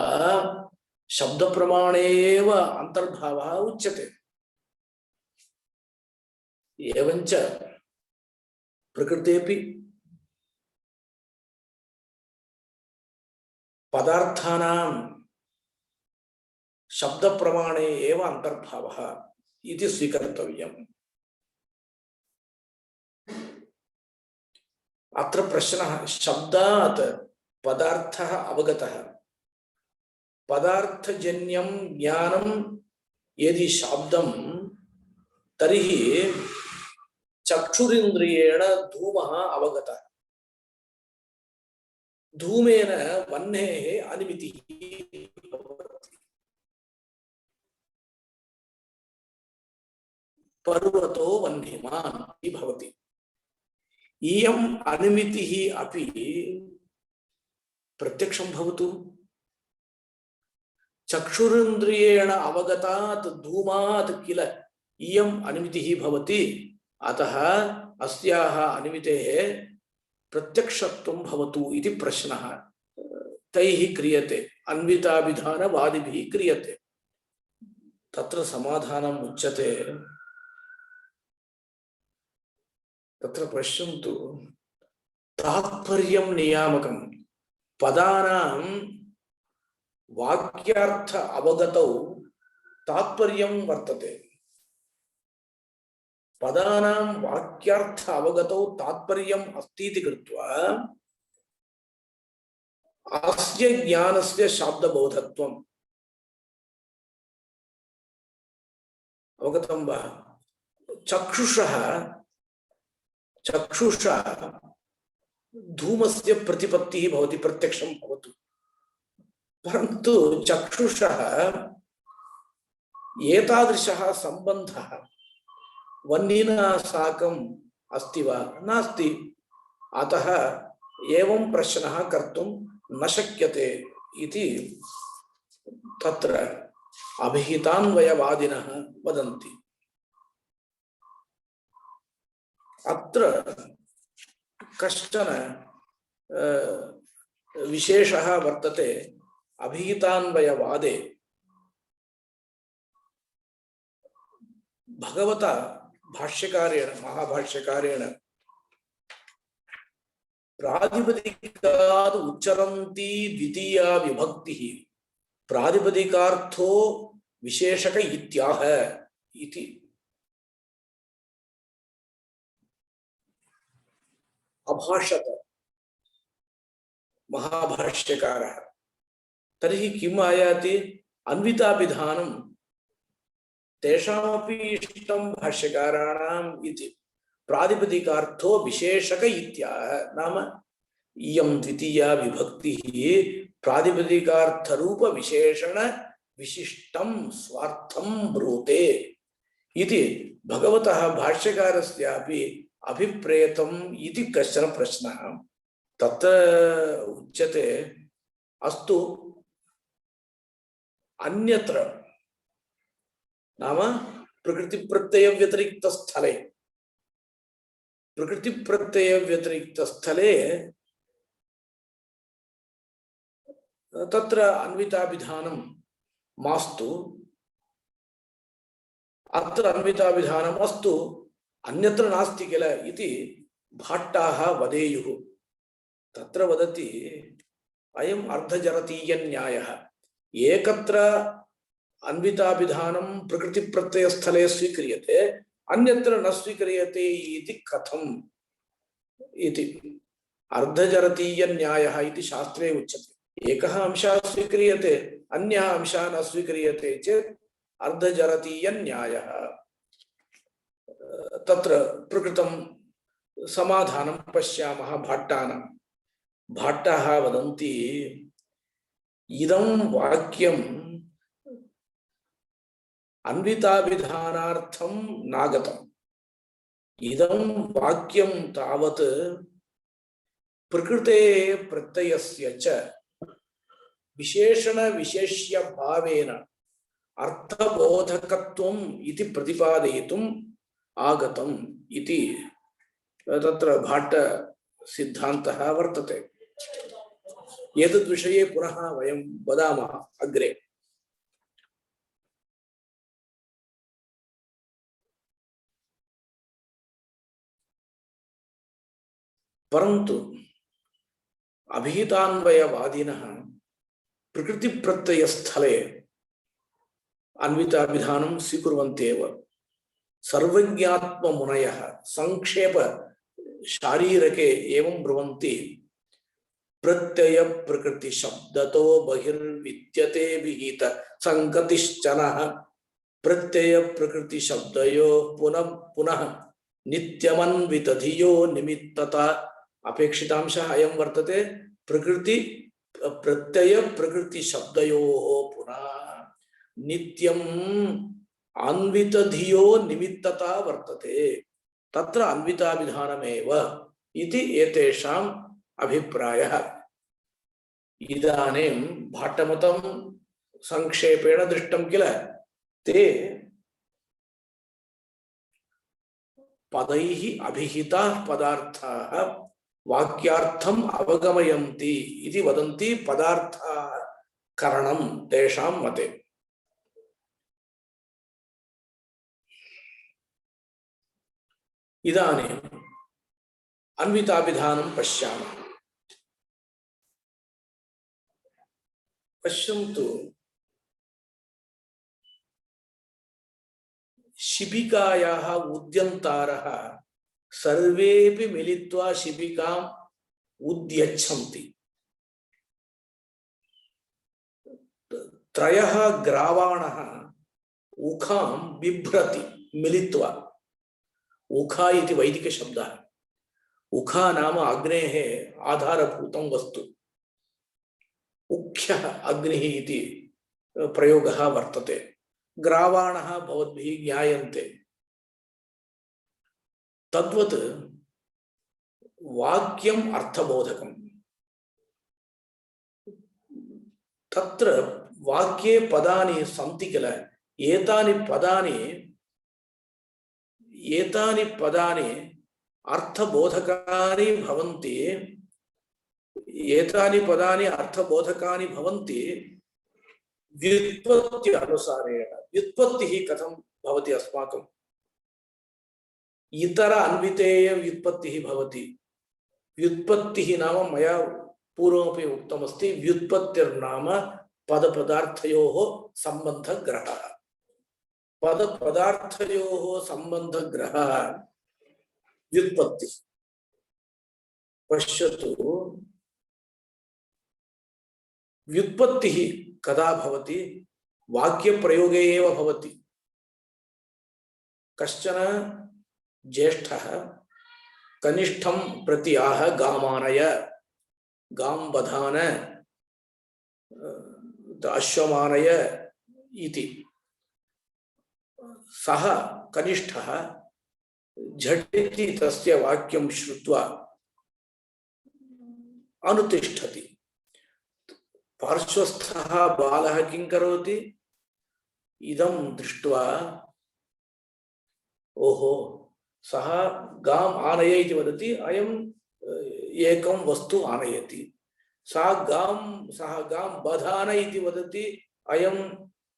शब्द प्रमाणे एव अंतर्भावः उच्यते। एवञ्च प्रकृतेपि पदार्थानां शब्द प्रमाणे एव अंतर्भावः इति स्वीकर्तव्यम्। अत्र प्रश्नः शब्दात् पदार्थः अवगतः, पदार्थजन्यं ज्ञानं यदि शाब्दं तर्हि चक्षुरिन्द्रियेण धूमः अवगतः, धूमेन वह्नेः अनुमितिः भवति, पर्वतो वह्निमान् भवति। इयम् अनुमितिः अपि प्रत्यक्षं भवतु, चक्षुरिन्द्रियेण अवगतात् धूमात् किल इयम् अनुमितिः भवति, अतः अस्याः अनुमितेः प्रत्यक्षत्वं भवतु इति प्रश्नः तैः क्रियते, अन्विताभिधानवादिभिः क्रियते। तत्र समाधानम् उच्यते। तत्र पश्यन्तु, तात्पर्यं नियामकं, पदानां वाक्यार्थ अवगतौ तात्पर्यं वर्तते, पदानां वाक्यार्थ अवगतौ तात्पर्यम् अस्ति इति कृत्वा अस्य ज्ञानस्य शाब्दबोधत्वम् अवगतं वा? चक्षुषा धूमस्य प्रतिपत्तिः भवति, प्रत्यक्षं भवतु, परन्तु चक्षुषः एतादृशः सम्बन्धः वह्निना साकम् अस्ति वा? नास्ति। अतः एवं प्रश्नः कर्तुं न शक्यते इति तत्र अभिहितान्वयवादिनः वदन्ति। अत्र कश्चन विशेषः वर्तते अभिहितान्वयवादे। भगवता भाष्यकारेण, महाभाष्यकारेण प्रातिपदिकात् उच्चरन्ति द्वितीया विभक्तिः प्रातिपदिकार्थो विशेषक इत्याह इति अभाषत महाभाष्यकारः। तर्हि किम् आयाति? अन्विताभिधानं तेषामपि इष्टं भाष्यकाराणाम् इति प्रातिपदिकार्थो विशेषक इत्याह, नाम इयं द्वितीया विभक्तिः प्रातिपदिकार्थरूप विशेषण विशिष्टं स्वार्थं ब्रूते इति भगवतः भाष्यकारस्यापि अभिप्रेतम् इति कश्चन प्रश्नः। तत्र उच्यते अस्तु अन्यत्र नाम प्रकृति प्रत्यय व्यतिरिक्त स्थले तत्र अन्विताभिधानं मास्तु, अत्र अन्विताभिधानम् अस्तु, अन्यत्र नास्ति किल इति भाट्टाः वदेयुः। तत्र वदति अयम् अर्धजरतीयन्यायः। एकत्र अन्विताभिधानं प्रकृतिप्रत्ययस्थले स्वीक्रियते, अन्यत्र न स्वीक्रियते इति कथम् इति अर्धजरतीयन्यायः इति शास्त्रे उच्यते। एकः अंशः स्वीक्रियते, अन्यः अंशः न स्वीक्रियते चेत् अर्धजरतीयन्यायः। तत्र प्रकृतं समाधानं पश्यामः भाट्टानां। भाट्टाः वदन्ति इदं वाक्यम् अन्विताभिधानार्थं नागतम्। इदं वाक्यं तावत् प्रकृते प्रत्ययस्य च विशेषण विशेष्य भावेन अर्थबोधकत्वम् इति प्रतिपादयितुम् आगतम् इति तत्र भाट्ट सिद्धान्तः वर्तते। एतद् विषये पुनः वयं वदामः अग्रे। परन्तु अभिहितान्वयवादिनः प्रकृतिप्रत्ययस्थले अन्विताभिधानं स्वीकुर्वन्त्येव। सर्वज्ञात्ममुनयः संक्षेप शारीरके एवं ब्रुवन्ति प्रत्यय प्रकृति शब्दतो बहिर्विद्यते विहित संगतिश्चनः प्रत्यय प्रकृति शब्दयो पुनः पुनः नित्यमन्वितधियो निमित्तता अपेक्षितांशः अयं वर्तते। प्रकृति प्रत्यय प्रकृति शब्दयोः पुनः नित्यम् अन्वितधियो निमित्तता वर्तते। तत्र अन्विताभिधानमेव इति एतेषाम् अभिप्रायः। इदानीं भाट्टमतं संक्षेपेण दृष्टं किल। ते पदैः अभिहिताः पदार्थाः वाक्यार्थम् अवगमयन्ति इति वदन्ति। पदार्थकरणं तेषां मते। इदानीम् अन्विताभिधानं पश्यामः। पश्यन्तु, शिबिकायाः उद्यन्तारः सर्वेपि मिलित्वा शिबिकाम् उद्यच्छन्ति। त्रयः ग्रावाणः उखां बिभ्रति मिलित्वा। उखा इति वैदिकशब्दः। उखा नाम अग्नेः आधारभूतं वस्तु। उख्यः अग्निः इति प्रयोगः वर्तते। ग्रावाणः भवद्भिः ज्ञायन्ते। तद्वत् वाक्यम् अर्थबोधकम्। तत्र वाक्ये पदानि सन्ति किल। एतानि पदानि अर्थबोधकानि भवन्ति। एतानि पदानि अर्थबोधकानि भवन्ति व्युत्पत्ति अनुसारेण। व्युत्पत्तिः कथं भवति अस्माकम्? इतर अन्वितेय व्युत्पत्तिः भवति। व्युत्पत्तिः नाम मया पूर्वमपि उक्तमस्ति। व्युत्पत्तिर्नाम पदपदार्थयोः सम्बन्धग्रहः। पदपदार्थयोः सम्बन्धग्रहः व्युत्पत्तिः। पश्यतु, व्युत्पत्तिः कदा भवति? वाक्यप्रयोगे एव भवति। कश्चन ज्येष्ठः कनिष्ठं प्रति आह गामानय, गां बधान, अश्वमानय इति सः कनिष्ठः झटिति तस्य वाक्यं श्रुत्वा अनुतिष्ठति। पार्श्वस्थः बालः किं करोति? इदं दृष्ट्वा ओहो सः गाम् आनय इति वदति, अयम् एकं वस्तु आनयति। सः गां बधान इति वदति, अयम्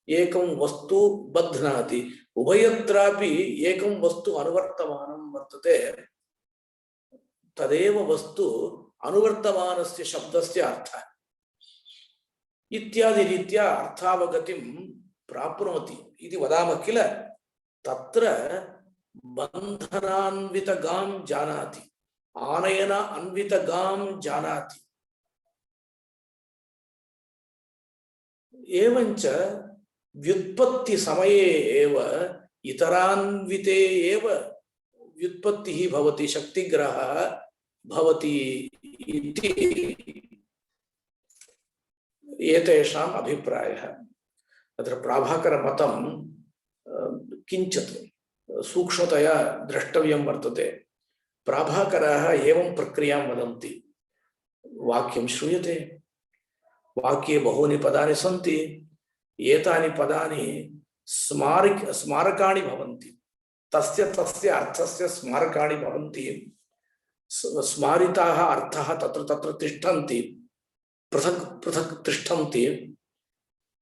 एकं वस्तु बध्नाति। उभयत्रापि एकं वस्तु अनुवर्तमानं वर्तते। तदेव वस्तु अनुवर्तमानस्य शब्दस्य अर्थः इत्यादि रीत्या अर्थावगतिं प्राप्नोति इति वदामः किल। तत्र बन्धनान्वितगां जानाति, आनयन अन्वितगां जानाति। एवञ्च व्युत्पत्ति समये एव इतरान्विते एव व्युत्पत्तिः भवति, शक्तिग्रहः भवति इति एतेषाम् अभिप्रायः। अत्र प्राभाकरमतं किञ्चित् सूक्ष्मतया द्रष्टव्यं वर्तते। प्राभाकराः एवं प्रक्रियां वदन्ति। वाक्यं श्रूयते, वाक्ये बहूनि पदानि सन्ति, एतानि पदानि स्मारकाणि भवन्ति, तस्य अर्थस्य स्मारकाणि भवन्ति। स्मारिताः अर्थाः तत्र तत्र तिष्ठन्ति, पृथक् पृथक् तिष्ठन्ति।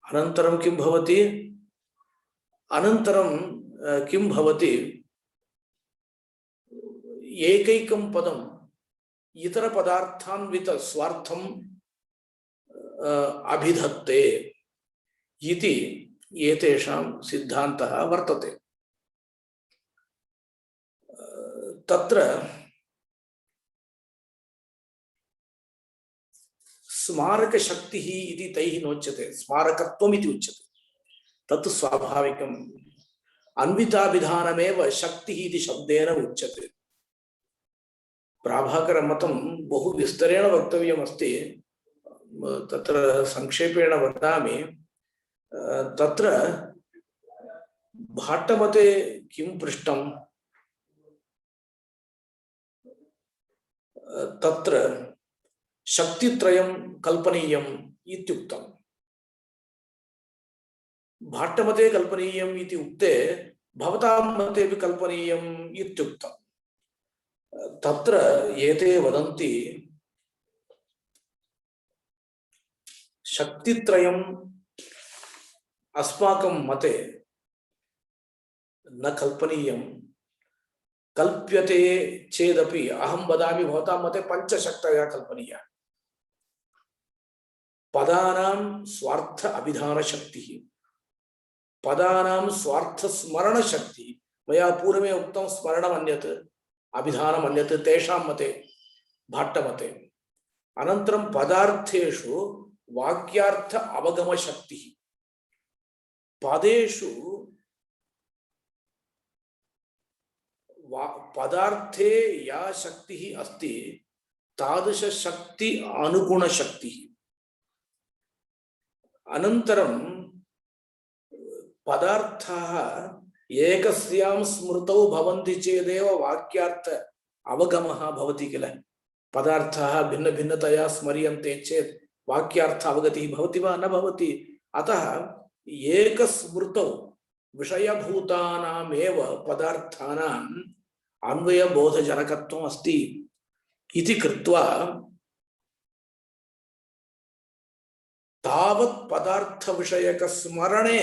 अनन्तरं किं भवति? एकैकं पदम् इतर पदार्थान्वित स्वार्थम् अभिधत्ते इति एतेषां सिद्धान्तः वर्तते। तत्र स्मारक शक्तिः इति तैः नोच्यते, स्मारकत्वम् इति उच्यते। तत् स्वाभाविकम्। अन्विताभिधानमेव शक्तिः इति शब्देन उच्यते। प्राभाकरमतं बहु विस्तरेण वक्तव्यमस्ति, तत्र संक्षेपेण वदामि। तत्र भाट्टमते किं पृष्टं? तत्र शक्तित्रयं कल्पनीयम् इत्युक्तम्। भाट्टमते कल्पनीयम् इति उक्ते भवतां मतेपि कल्पनीयम् इत्युक्तम्। तत्र एते वदन्ति शक्तित्रयम् अस्माकं मते न कल्पनीयम्, कल्प्यते चेदपि अहं वदामि भवतां मते पञ्चशक्तयः कल्पनीयाः। पदानां स्वार्थ अभिधान शक्तिः, पदानां स्वार्थ स्मरण शक्तिः। मया पूर्वमेव उक्तं, स्मरणमन्यत् अभिधानमन्यत् तेषां मते, भाट्टमते। अनन्तरं पदार्थेषु वाक्यार्थ अवगम शक्तिः, पदेषु पदार्थे या शक्तिः अस्ति तादृश शक्ति अनुगुण शक्तिः। अनन्तरं पदार्थाः एकस्यां स्मृतौ भवन्ति चेदेव वाक्यार्थ अवगमः भवति किल। पदार्थाः भिन्न भिन्नतया स्मर्यन्ते चेत् वाक्यार्थ अवगतिः भवति वा? न भवति। अतः एकस्मृतौ विषयभूतानामेव पदार्थानाम् अन्वयबोधजनकत्वम् अस्ति इति कृत्वा तावत् पदार्थ विषयक स्मरणे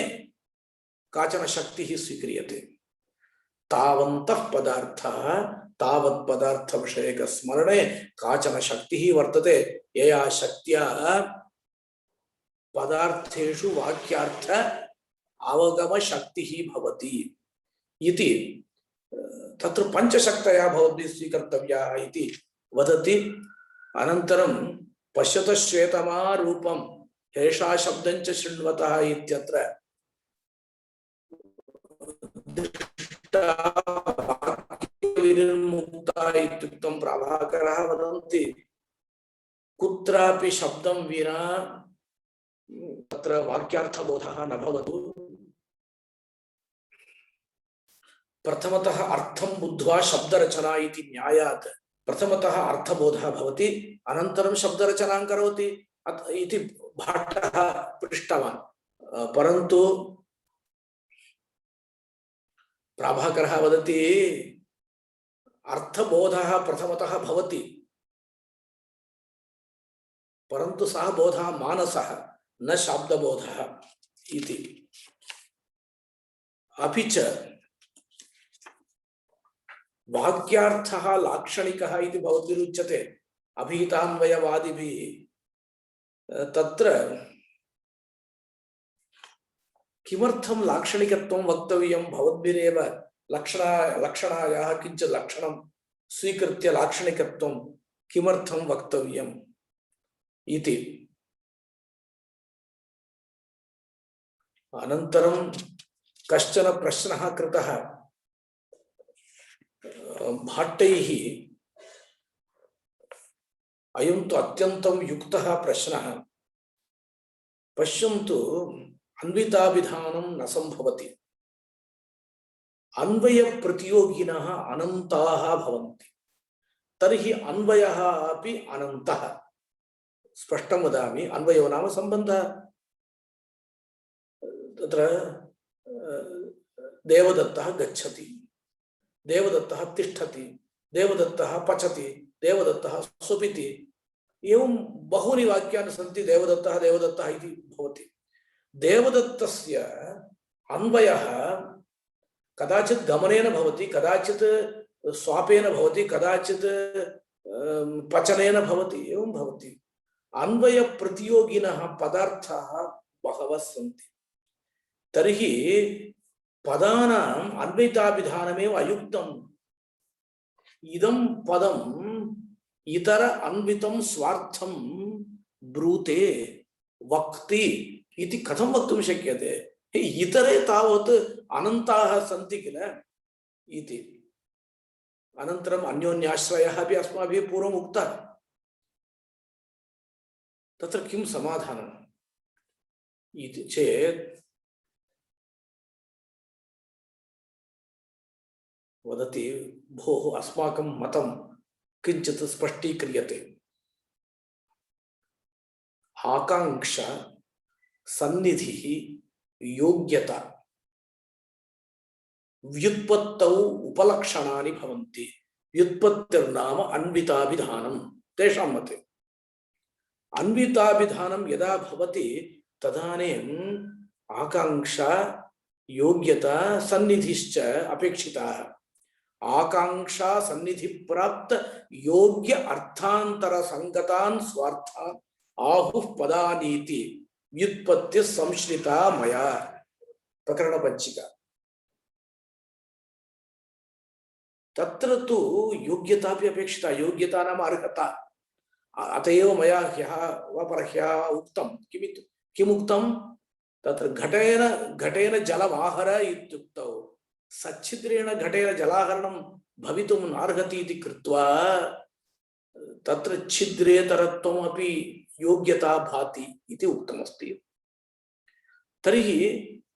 काचन शक्तिः स्वीक्रियते। तावन्तः पदार्थः तावत् पदार्थ विषयक स्मरणे काचन शक्तिः वर्तते, यया शक्त्या पदार्थेषु वाक्यार्थ अवगम शक्तिः भवति इति। तत्र पञ्चशक्तयः भवद्भिः स्वीकर्तव्याः इति वदति। अनन्तरं पश्यत श्वेतमा रूपं एषा शब्दञ्च शृण्वतः इत्यत्र विनिर्मुक्ता इत्युक्तं प्रभाकरः वदन्ति। कुत्रापि शब्दं विना तत्र वाक्यार्थबोधः न भवतु। प्रथमतः अर्थं बुद्ध्वा शब्दरचना इति न्यायात् प्रथमतः अर्थबोधः भवति, अनन्तरं शब्दरचनां करोति इति भट्टः पृष्टवान्। परन्तु प्रभाकरः वदति अर्थबोधः प्रथमतः भवति, परन्तु सः बोधः मानसः न शब्दबोधः इति। अपि च वाक्यार्थः लाक्षणिकः इति भवद्भिरुच्यते अभिहितान्वयवादिभिः। तत्र किमर्थं लाक्षणिकत्वं वक्तव्यं भवद्भिरेव लक्षणायाः किञ्चित् लक्षणं स्वीकृत्य लाक्षणिकत्वं किमर्थं वक्तव्यम् इति। अनन्तरं कश्चन प्रश्नः कृतः भाट्टैः। अयं तु अत्यन्तं युक्तः प्रश्नः। पश्यन्तु, अन्विताभिधानं न सम्भवति। अन्वयप्रतियोगिनः अनन्ताः भवन्ति, तर्हि अन्वयः अपि अनन्तः। स्पष्टं वदामि, अन्वयो नाम सम्बन्धः। तत्र देवदत्तः गच्छति, देवदत्तः तिष्ठति, देवदत्तः पचति, देवदत्तः सुपिति, एवं बहूनि वाक्यानि सन्ति। देवदत्तः देवदत्तः इति भवति। देवदत्तस्य अन्वयः कदाचित् गमनेन भवति, कदाचित् स्वापेन भवति, कदाचित् पचनेन भवति, एवं भवति। अन्वयप्रतियोगिनः पदार्थाः बहवः सन्ति। तर्हि पदानाम् अन्विताभिधानमेव अयुक्तम्। इदं पदम् इतर अन्वितं स्वार्थं ब्रूते वक्ति इति कथं वक्तुं शक्यते? इतरे तावत् अनन्ताः सन्ति किल इति। अनन्तरम् अन्योन्याश्रयः अपि अस्माभिः पूर्वम् उक्तः। तत्र किं समाधानम् इति चेत् वदति, भोः अस्माकं मतं किञ्चित् स्पष्टीक्रियते। आकांक्षा, सन्निधिः, योग्यता, व्युत्पत्तौ उपलक्षणानि भवन्ति। व्युत्पत्तिर्नाम अन्विताभिधानं तेषां मते। अन्विताभिधानं यदा भवति तदानीम् आकांक्षा, योग्यता, सन्निधिश्च अपेक्षिताः। आकांक्षा सन्निधि प्राप्त योग्य अर्थांतर संगतान् स्वार्थान् आहुः पदानीति व्युत्पत्ति संश्रिता मया। प्रकरण पंचिका। तत्र तु योग्यता अपि अपेक्षिता। योग्यता नाम अर्हता। अतएव मया ह्यः वा परह्यः उक्तं। किमुक्तं? तत्र घटेन जलमाहर इत्युक्तौ सच्छिद्रेण घटेन जलाहरणं भवितुं नार्हति इति कृत्वा तत्र छिद्रेतरत्वम् अपि योग्यता भाति इति उक्तमस्ति। तर्हि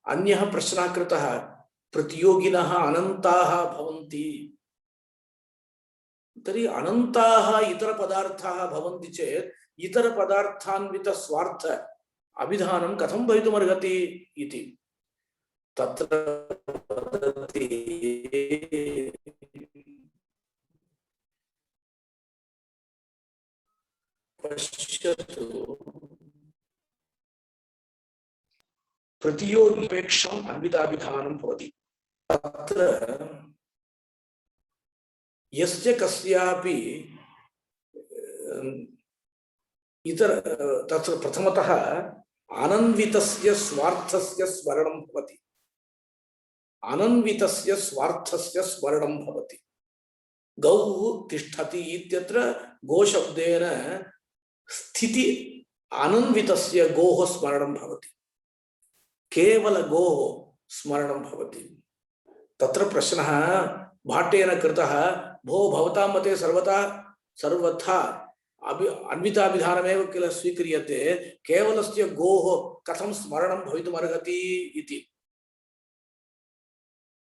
अन्यः प्रश्नः कृतः, प्रतियोगिनः अनन्ताः भवन्ति, तर्हि अनन्ताः इतरपदार्थाः भवन्ति चेत् इतरपदार्थान्वित स्वार्थ अभिधानं कथं भवितुमर्हति इति। तत्र वदति, पश्यतु, प्रतियोगिपेक्षाम् अन्विताभिधानं भवति। तत्र यस्य कस्यापि इतर तत्र प्रथमतः अनन्वितस्य स्वार्थस्य स्मरणं भवति। अनन्वितस्य स्वार्थस्य स्मरणं भवति। गौः तिष्ठति इत्यत्र गोशब्देन स्थिति अनन्वितस्य गोः स्मरणं भवति। केवल गोः स्मरणं भवति। तत्र प्रश्नः भाट्टेन कृतः, भो भवतां मते सर्वथा अन्विताभिधानमेव किल स्वीक्रियते, केवलस्य गोः कथं स्मरणं भवितुमर्हति इति।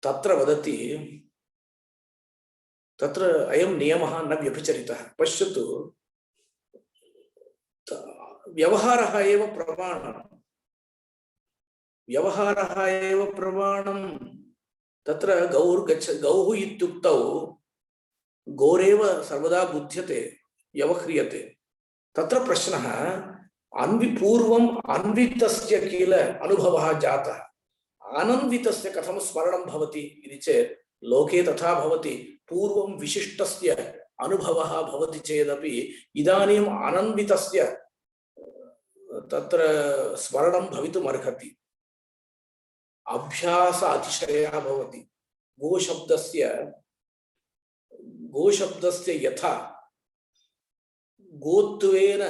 तत्र वदति तत्र अयं नियमः न व्यभिचरितः। पश्यतु, व्यवहारः एव प्रमाणम्, व्यवहारः एव प्रमाणम्। तत्र गौः इत्युक्तौ गौरेव सर्वदा बुध्यते, व्यवह्रियते। तत्र प्रश्नः, पूर्वम् अन्वितस्य किल अनुभवः जातः, आनन्वितस्य कथं स्मरणं भवति इति चेत् लोके तथा भवति। पूर्वं विशिष्टस्य अनुभवः भवति चेदपि इदानीम् आनन्वितस्य तत्र स्मरणं भवितुम् अर्हति। अभ्यास अतिशयः भवति। गोशब्दस्य यथा गोत्वेन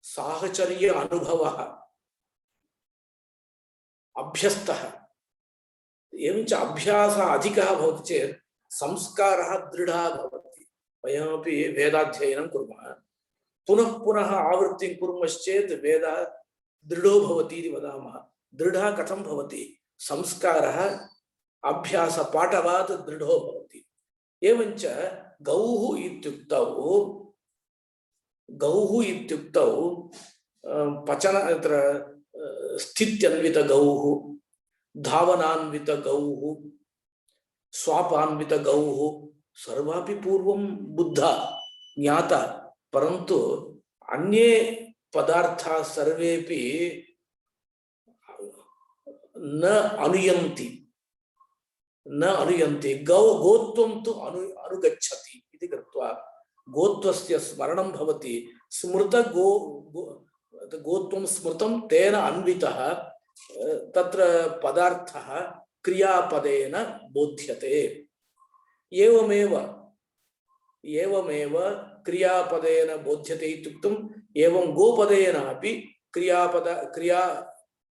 साहचर्य अनुभवः अभ्यस्तः, एवञ्च अभ्यासः अधिकः भवति चेत् संस्कारः दृढः भवति। वयमपि वेदाध्ययनं कुर्मः, पुनः पुनः आवृत्तिं कुर्मश्चेत् वेदः दृढो भवति इति वदामः। दृढः कथं भवति? संस्कारः अभ्यासपाठवात् दृढो भवति। एवञ्च गौः इत्युक्तौ पचन अत्र स्थित्यन्वितगौः, धावनान्वितगौः, स्वापान्वितगौः सर्वापि पूर्वं बुद्धा ज्ञाता, परन्तु अन्ये पदार्थाः सर्वेपि न अनुयन्ति। गोत्वं तु अनुगच्छति इति कृत्वा गोत्वस्य स्मरणं भवति। गोत्वं स्मृतं तेन अन्वितः तत्र पदार्थः क्रियापदेन बोध्यते। एवमेव क्रियापदेन बोध्यते इत्युक्तम् एवं गोपदेन अपि क्रिया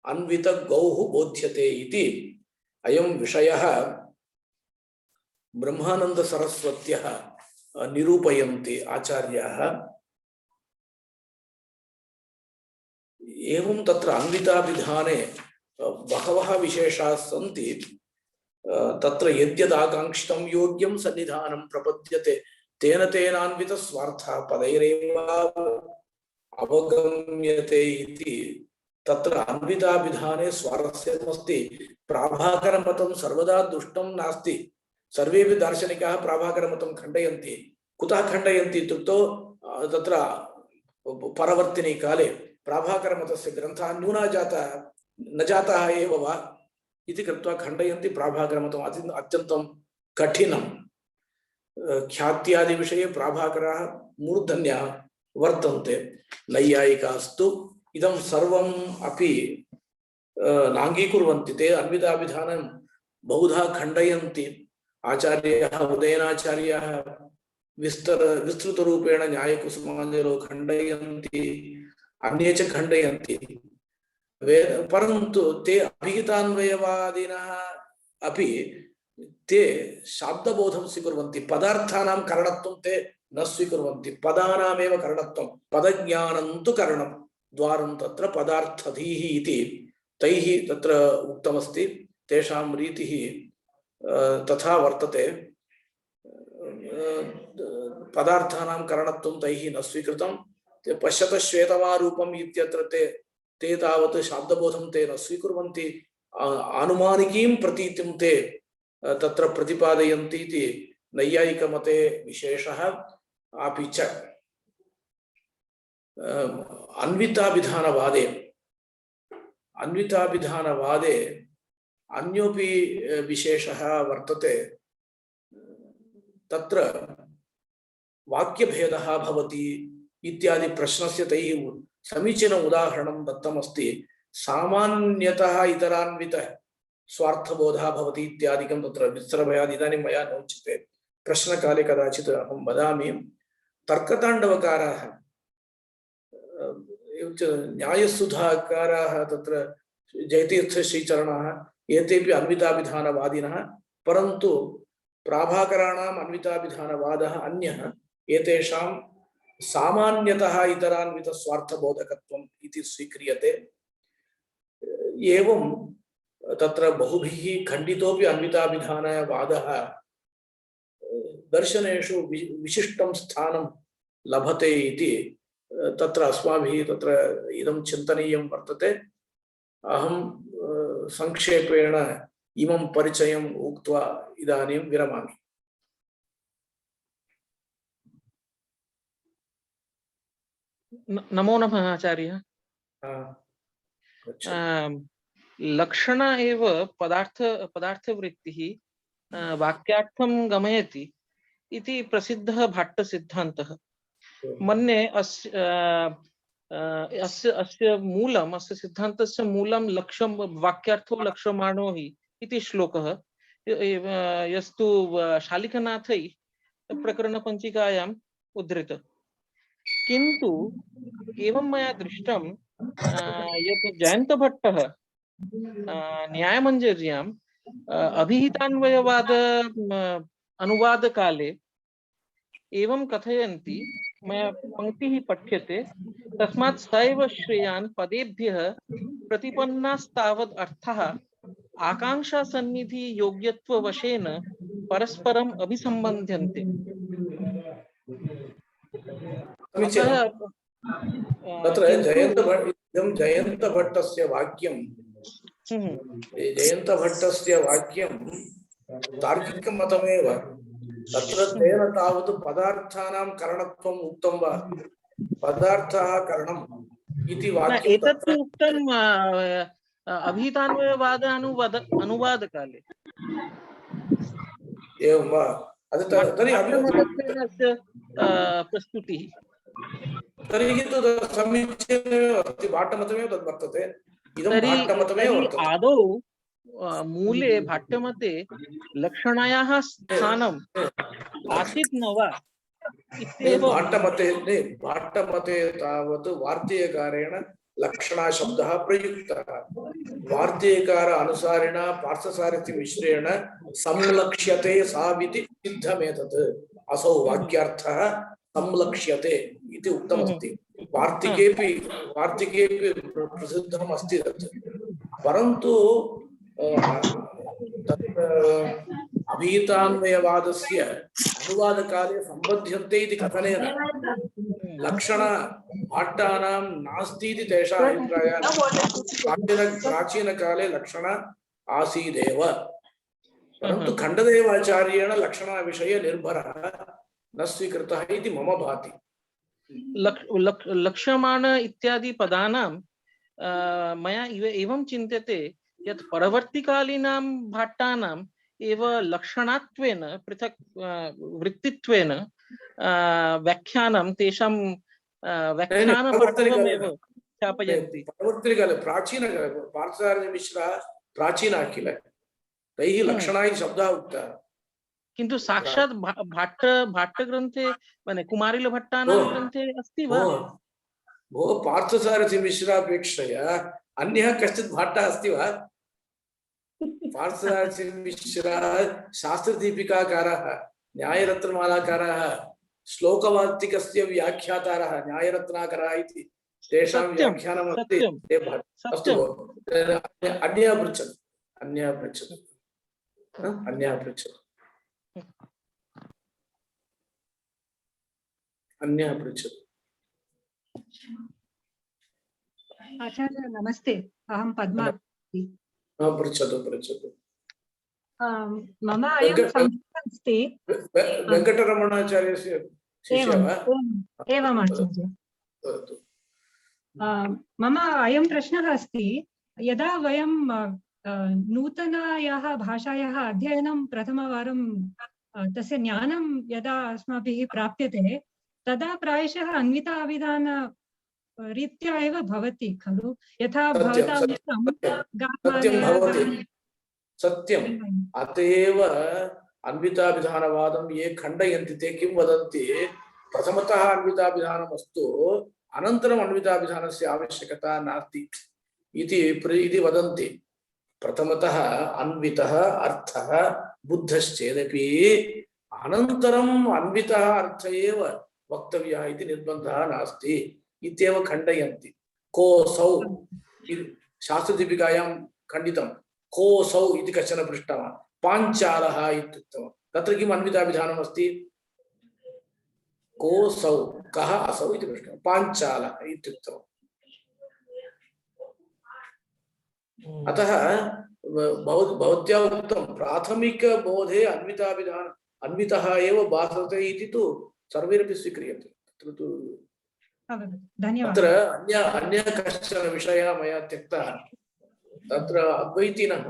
अन्वित गौः बोध्यते इति अयं विषयः ब्रह्मानंद सरस्वत्यः निरूपयन्ति आचार्याः। एवं तत्र अन्विताभिधाने बहवः विशेषाः सन्ति। तत्र यद्यदाकाङ्क्षितं योग्यं सन्निधानं प्रपद्यते तेन तेनान्वित स्वार्थः पदैरेव अवगम्यते इति तत्र अन्विताभिधाने स्वारस्यमस्ति। प्राभाकरमतं सर्वदा दुष्टं नास्ति। सर्वेपि दार्शनिकाः प्राभाकरमतं खण्डयन्ति। कुतः खण्डयन्ति इत्युक्तौ तत्र परवर्तिनी काले प्राभाकरमतस्य ग्रन्थाः न्यूना जाताः, न जाताः एव वा इति कृत्वा खण्डयन्ति। प्राभाकरमतम् अत्यन्तं कठिनं। ख्यात्यादि विषये प्राभाकराः मूर्धन्याः वर्तन्ते। नैयायिकास्तु इदं सर्वम् अपि नाङ्गीकुर्वन्ति। ते अन्विताभिधानं बहुधा खण्डयन्ति। आचार्याः उदयनाचार्याः विस्तृतरूपेण न्यायकुसुमाञ्जलौ खण्डयन्ति, अन्ये च खण्डयन्ति। परन्तु ते अभिहितान्वयवादिनः अपि ते शाब्दबोधं स्वीकुर्वन्ति। पदार्थानां करणत्वं ते न स्वीकुर्वन्ति, पदानामेव करणत्वं। पदज्ञानं तु करणं द्वारं तत्र पदार्थधीः इति तैः तत्र उक्तमस्ति। तेषां रीतिः तथा वर्तते। पदार्थानां करणत्वं तैः न स्वीकृतं। ते पश्यत श्वेतमारूपम् इत्यत्र ते तावत् शाब्दबोधं ते न स्वीकुर्वन्ति। आनुमानिकीं प्रतीतिं ते तत्र प्रतिपादयन्ति इति नैयायिकमते विशेषः। अपि च अन्विताभिधानवादे अन्योपि विशेषः वर्तते। तत्र वाक्यभेदः भवति इत्यादि प्रश्नस्य तैः समीचीन उदाहरणं दत्तमस्ति। सामान्यतः इतरान्वितः स्वार्थबोधः भवति इत्यादिकं तत्र विस्तरभयात् इदानीं मया नोच्यते। प्रश्नकाले कदाचित् अहं वदामि। तर्कताण्डवकाराः न्यायसुधाकाराः तत्र जयतीर्थश्रीचरणाः एतेपि अन्विताभिधानवादिनः, परन्तु प्राभाकराणाम् अन्विताभिधानवादः अन्यः। एतेषां सामान्यतः इतरान्वित स्वार्थबोधकत्वम् इति स्वीक्रियते। एवं तत्र बहुभिः खण्डितोऽपि अन्विताभिधानवादः दर्शनेषु विशिष्टं स्थानं लभते इति तत्र अस्माभिः तत्र इदं चिन्तनीयं वर्तते। अहं संक्षेपेण इमं परिचयम् उक्त्वा इदानीं विरमामि। नमो नमः आचार्य। लक्षण एव पदार्थवृत्तिः वाक्यार्थं गमयति इति प्रसिद्धः भाट्टसिद्धान्तः। मन्ये अस्य मूलम्, अस्य सिद्धान्तस्य मूलं लक्ष्यं वाक्यार्थो लक्ष्यमाणो हि इति श्लोकः, यस्तु शालिकनाथै प्रकरणपञ्चिकायाम् उद्धृतः। किन्तु एवं मया दृष्टं यत् जयन्तभट्टः न्यायमञ्जर्याम् अभिहितान्वयवाद अनुवादकाले एवं कथयन्ति, मया पंक्तिः पठ्यते, तस्मात् सैव श्रेयान् पदेभ्यः प्रतिपन्नास्तावद् अर्थः आकांक्षा सन्निधि योग्यत्व वशेन परस्परम् अभिसंबध्यन्ते। तत्र जयन्तभट्टस्य वाक्यं तार्किकमतमेव। तत्र तेन तावत् पदार्थानां करणत्वम् उक्तं वा, पदार्थः करणम् इति वाक्यं एतत् उक्तम् अभिहितान्वयवाद अनुवादकाले। एवं वा? तर्हि प्रस्तुतिः तर्हि तु समीचीनमेव अस्ति, भाट्टमतमेव तद् वर्तते। इदं भाट्टमतमेव वर्तते। आदौ मूले भाट्टमते लक्षणायाः स्थानम् आसीत् न वा इत्येव। भाट्टमते तावत् वार्तिककारेण लक्षणा शब्दः प्रयुक्तः। वार्तिककार अनुसारेण पार्थसारथि मिश्रेण संलक्ष्यते साविति सिद्धमेतत्। असौ वाक्यार्थः संलक्ष्यते इति उक्तमस्ति। वार्तिकेपि प्रसिद्धम् अस्ति तत्। परन्तु अभिहितान्वयवादस्य अनुवादकाले सम्बध्यन्ते इति कथनेन लक्षण भाट्टानां नास्ति इति तेषाम् अभिप्रायः। प्राचीनकाले लक्षण आसीदेव, परन्तु खण्डदेवाचार्येण लक्षणविषये निर्भरः न स्वीकृतः इति मम भाति। लक्ष्यमाण इत्यादि पदानां मया एवं चिन्त्यते यत् परवर्तिकालीनां भाट्टानाम् एव लक्षणात्वेन पृथक् वृत्तित्वेन व्याख्यानं तेषां व्याख्यानपाठवमेव स्थापयन्ति। परवर्तिकाले प्राचीनकाले पार्थसारथिमिश्रः प्राचीनः किल, तैः लक्षणा इति शब्दः उक्तः। किन्तु साक्षात् भाट्टग्रन्थे माने कुमारिलभट्टानां ग्रन्थे अस्ति वा? भो पार्थसारथिमिश्रापेक्षया अन्यः कश्चित् भाट्टः अस्ति वा? पार्थसारथिमिश्रः शास्त्रदीपिकाकारः, न्यायरत्नमालाकारः, श्लोकवार्तिकस्य व्याख्यातारः न्यायरत्नाकरः इति तेषां व्याख्यानम् अस्ति। अस्तु, अन्यः पृच्छतु। आचार्य नमस्ते, अहं पद्मा। पृच्छतु। मम अयं संशयः अस्ति। वेङ्कटरमणाचार्यस्य शिष्यः वा? एवम् आचार्य। मम अयं प्रश्नः अस्ति, यदा वयं नूतनायाः भाषायाः अध्ययनं प्रथमवारं तस्य ज्ञानं यदा अस्माभिः प्राप्यते, तदा प्रायशः अन्विता अभिधान रीत्या एव भवति खलु? यथा भवता सत्यम्। अतएव अन्विताभिधानवादं ये खण्डयन्ति ते किं वदन्ति, प्रथमतः अन्विताभिधानमस्तु, अनन्तरम् अन्विताभिधानस्य आवश्यकता नास्ति इति वदन्ति। प्रथमतः अन्वितः अर्थः बुद्धश्चेदपि अनन्तरम् अन्वितः अर्थ एव वक्तव्यः इति निर्बन्धः नास्ति इत्येव खण्डयन्ति। कोऽसौ शास्त्रदीपिकायां खण्डितम्। कोऽसौ इति कश्चन पृष्टवान् पाञ्चालः इत्युक्तवान् तत्र किम् अन्विताभिधानम् अस्ति कोऽसौ कः असौ इति पृष्टवान् पाञ्चालः इत्युक्तवान् अतः भवत्या उक्तं प्राथमिकबोधे अन्विताभिधान अन्वितः एव भासते इति तु सर्वैरपि स्वीक्रियते तत्र तु धन्यवादः अत्र अन्य कश्चन विषयः मया त्यक्तः तत्र अद्वैतिनः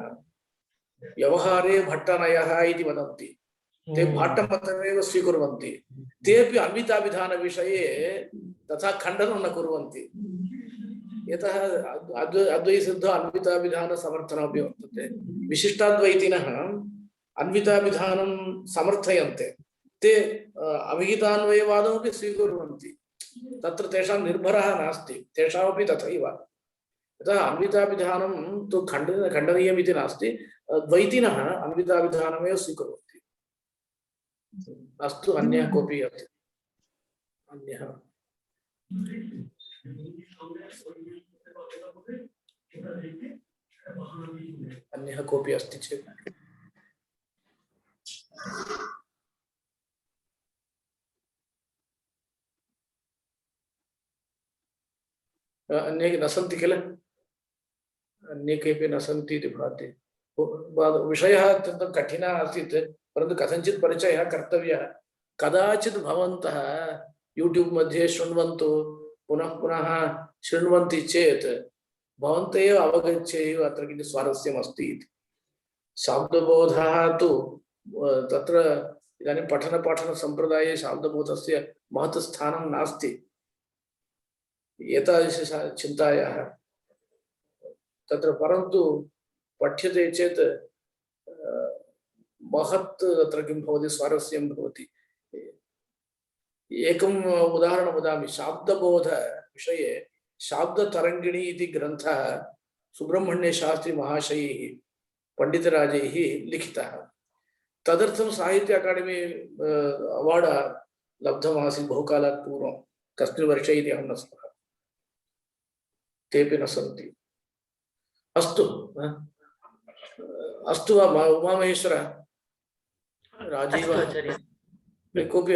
व्यवहारे भट्टनयः इति वदन्ति ते भाट्टमतमेव स्वीकुर्वन्ति तेपि अन्विताभिधानविषये तथा खण्डनं न कुर्वन्ति यतः अद्वैतसिद्ध अन्विताभिधानसमर्थनमपि वर्तते विशिष्टाद्वैतिनः अन्विताभिधानं समर्थयन्ते ते अविहितान्वयवादमपि स्वीकुर्वन्ति तत्र तेषां निर्भरः नास्ति तेषामपि तथैव यतः अन्विताभिधानं तु खण्डनीयम् इति नास्ति द्वैतिनः अन्विताभिधानमेव स्वीकुर्वन्ति अस्तु अन्यः कोऽपि अस्ति अन्यः अन्यः कोऽपि अस्ति चेत् अन्ये न सन्ति किल अन्ये केऽपि न सन्ति इति भाति विषयः अत्यन्तं कठिनः आसीत् परन्तु कथञ्चित् परिचयः कर्तव्यः कदाचित् भवन्तः यूट्यूब् मध्ये शृण्वन्तु पुनः पुनः शृण्वन्ति चेत् भवन्तः एव अवगच्छेयुः अत्र किञ्चित् स्वारस्यम् अस्ति इति शाब्दबोधः तु तत्र इदानीं पठनपाठनसम्प्रदाये शाब्दबोधस्य महत् स्थानं नास्ति एतादृश चिन्तायाः तत्र परन्तु पठ्यते चेत् महत् तत्र किं भवति स्वारस्यं भवति एकम् उदाहरणं वदामि शाब्दबोध विषये शाब्दतरङ्गिणी इति ग्रन्थः सुब्रह्मण्य शास्त्री महाशयैः पण्डितराजैः लिखितः तदर्थं साहित्य अकाडेमी अवार्ड लब्धमासीत् बहुकालात् पूर्वं कस्मिन् वर्षे इति अहं न स्मरामि तेपि न सन्ति अस्तु अस्तु वा उमामहेश्वर राजीव कोऽपि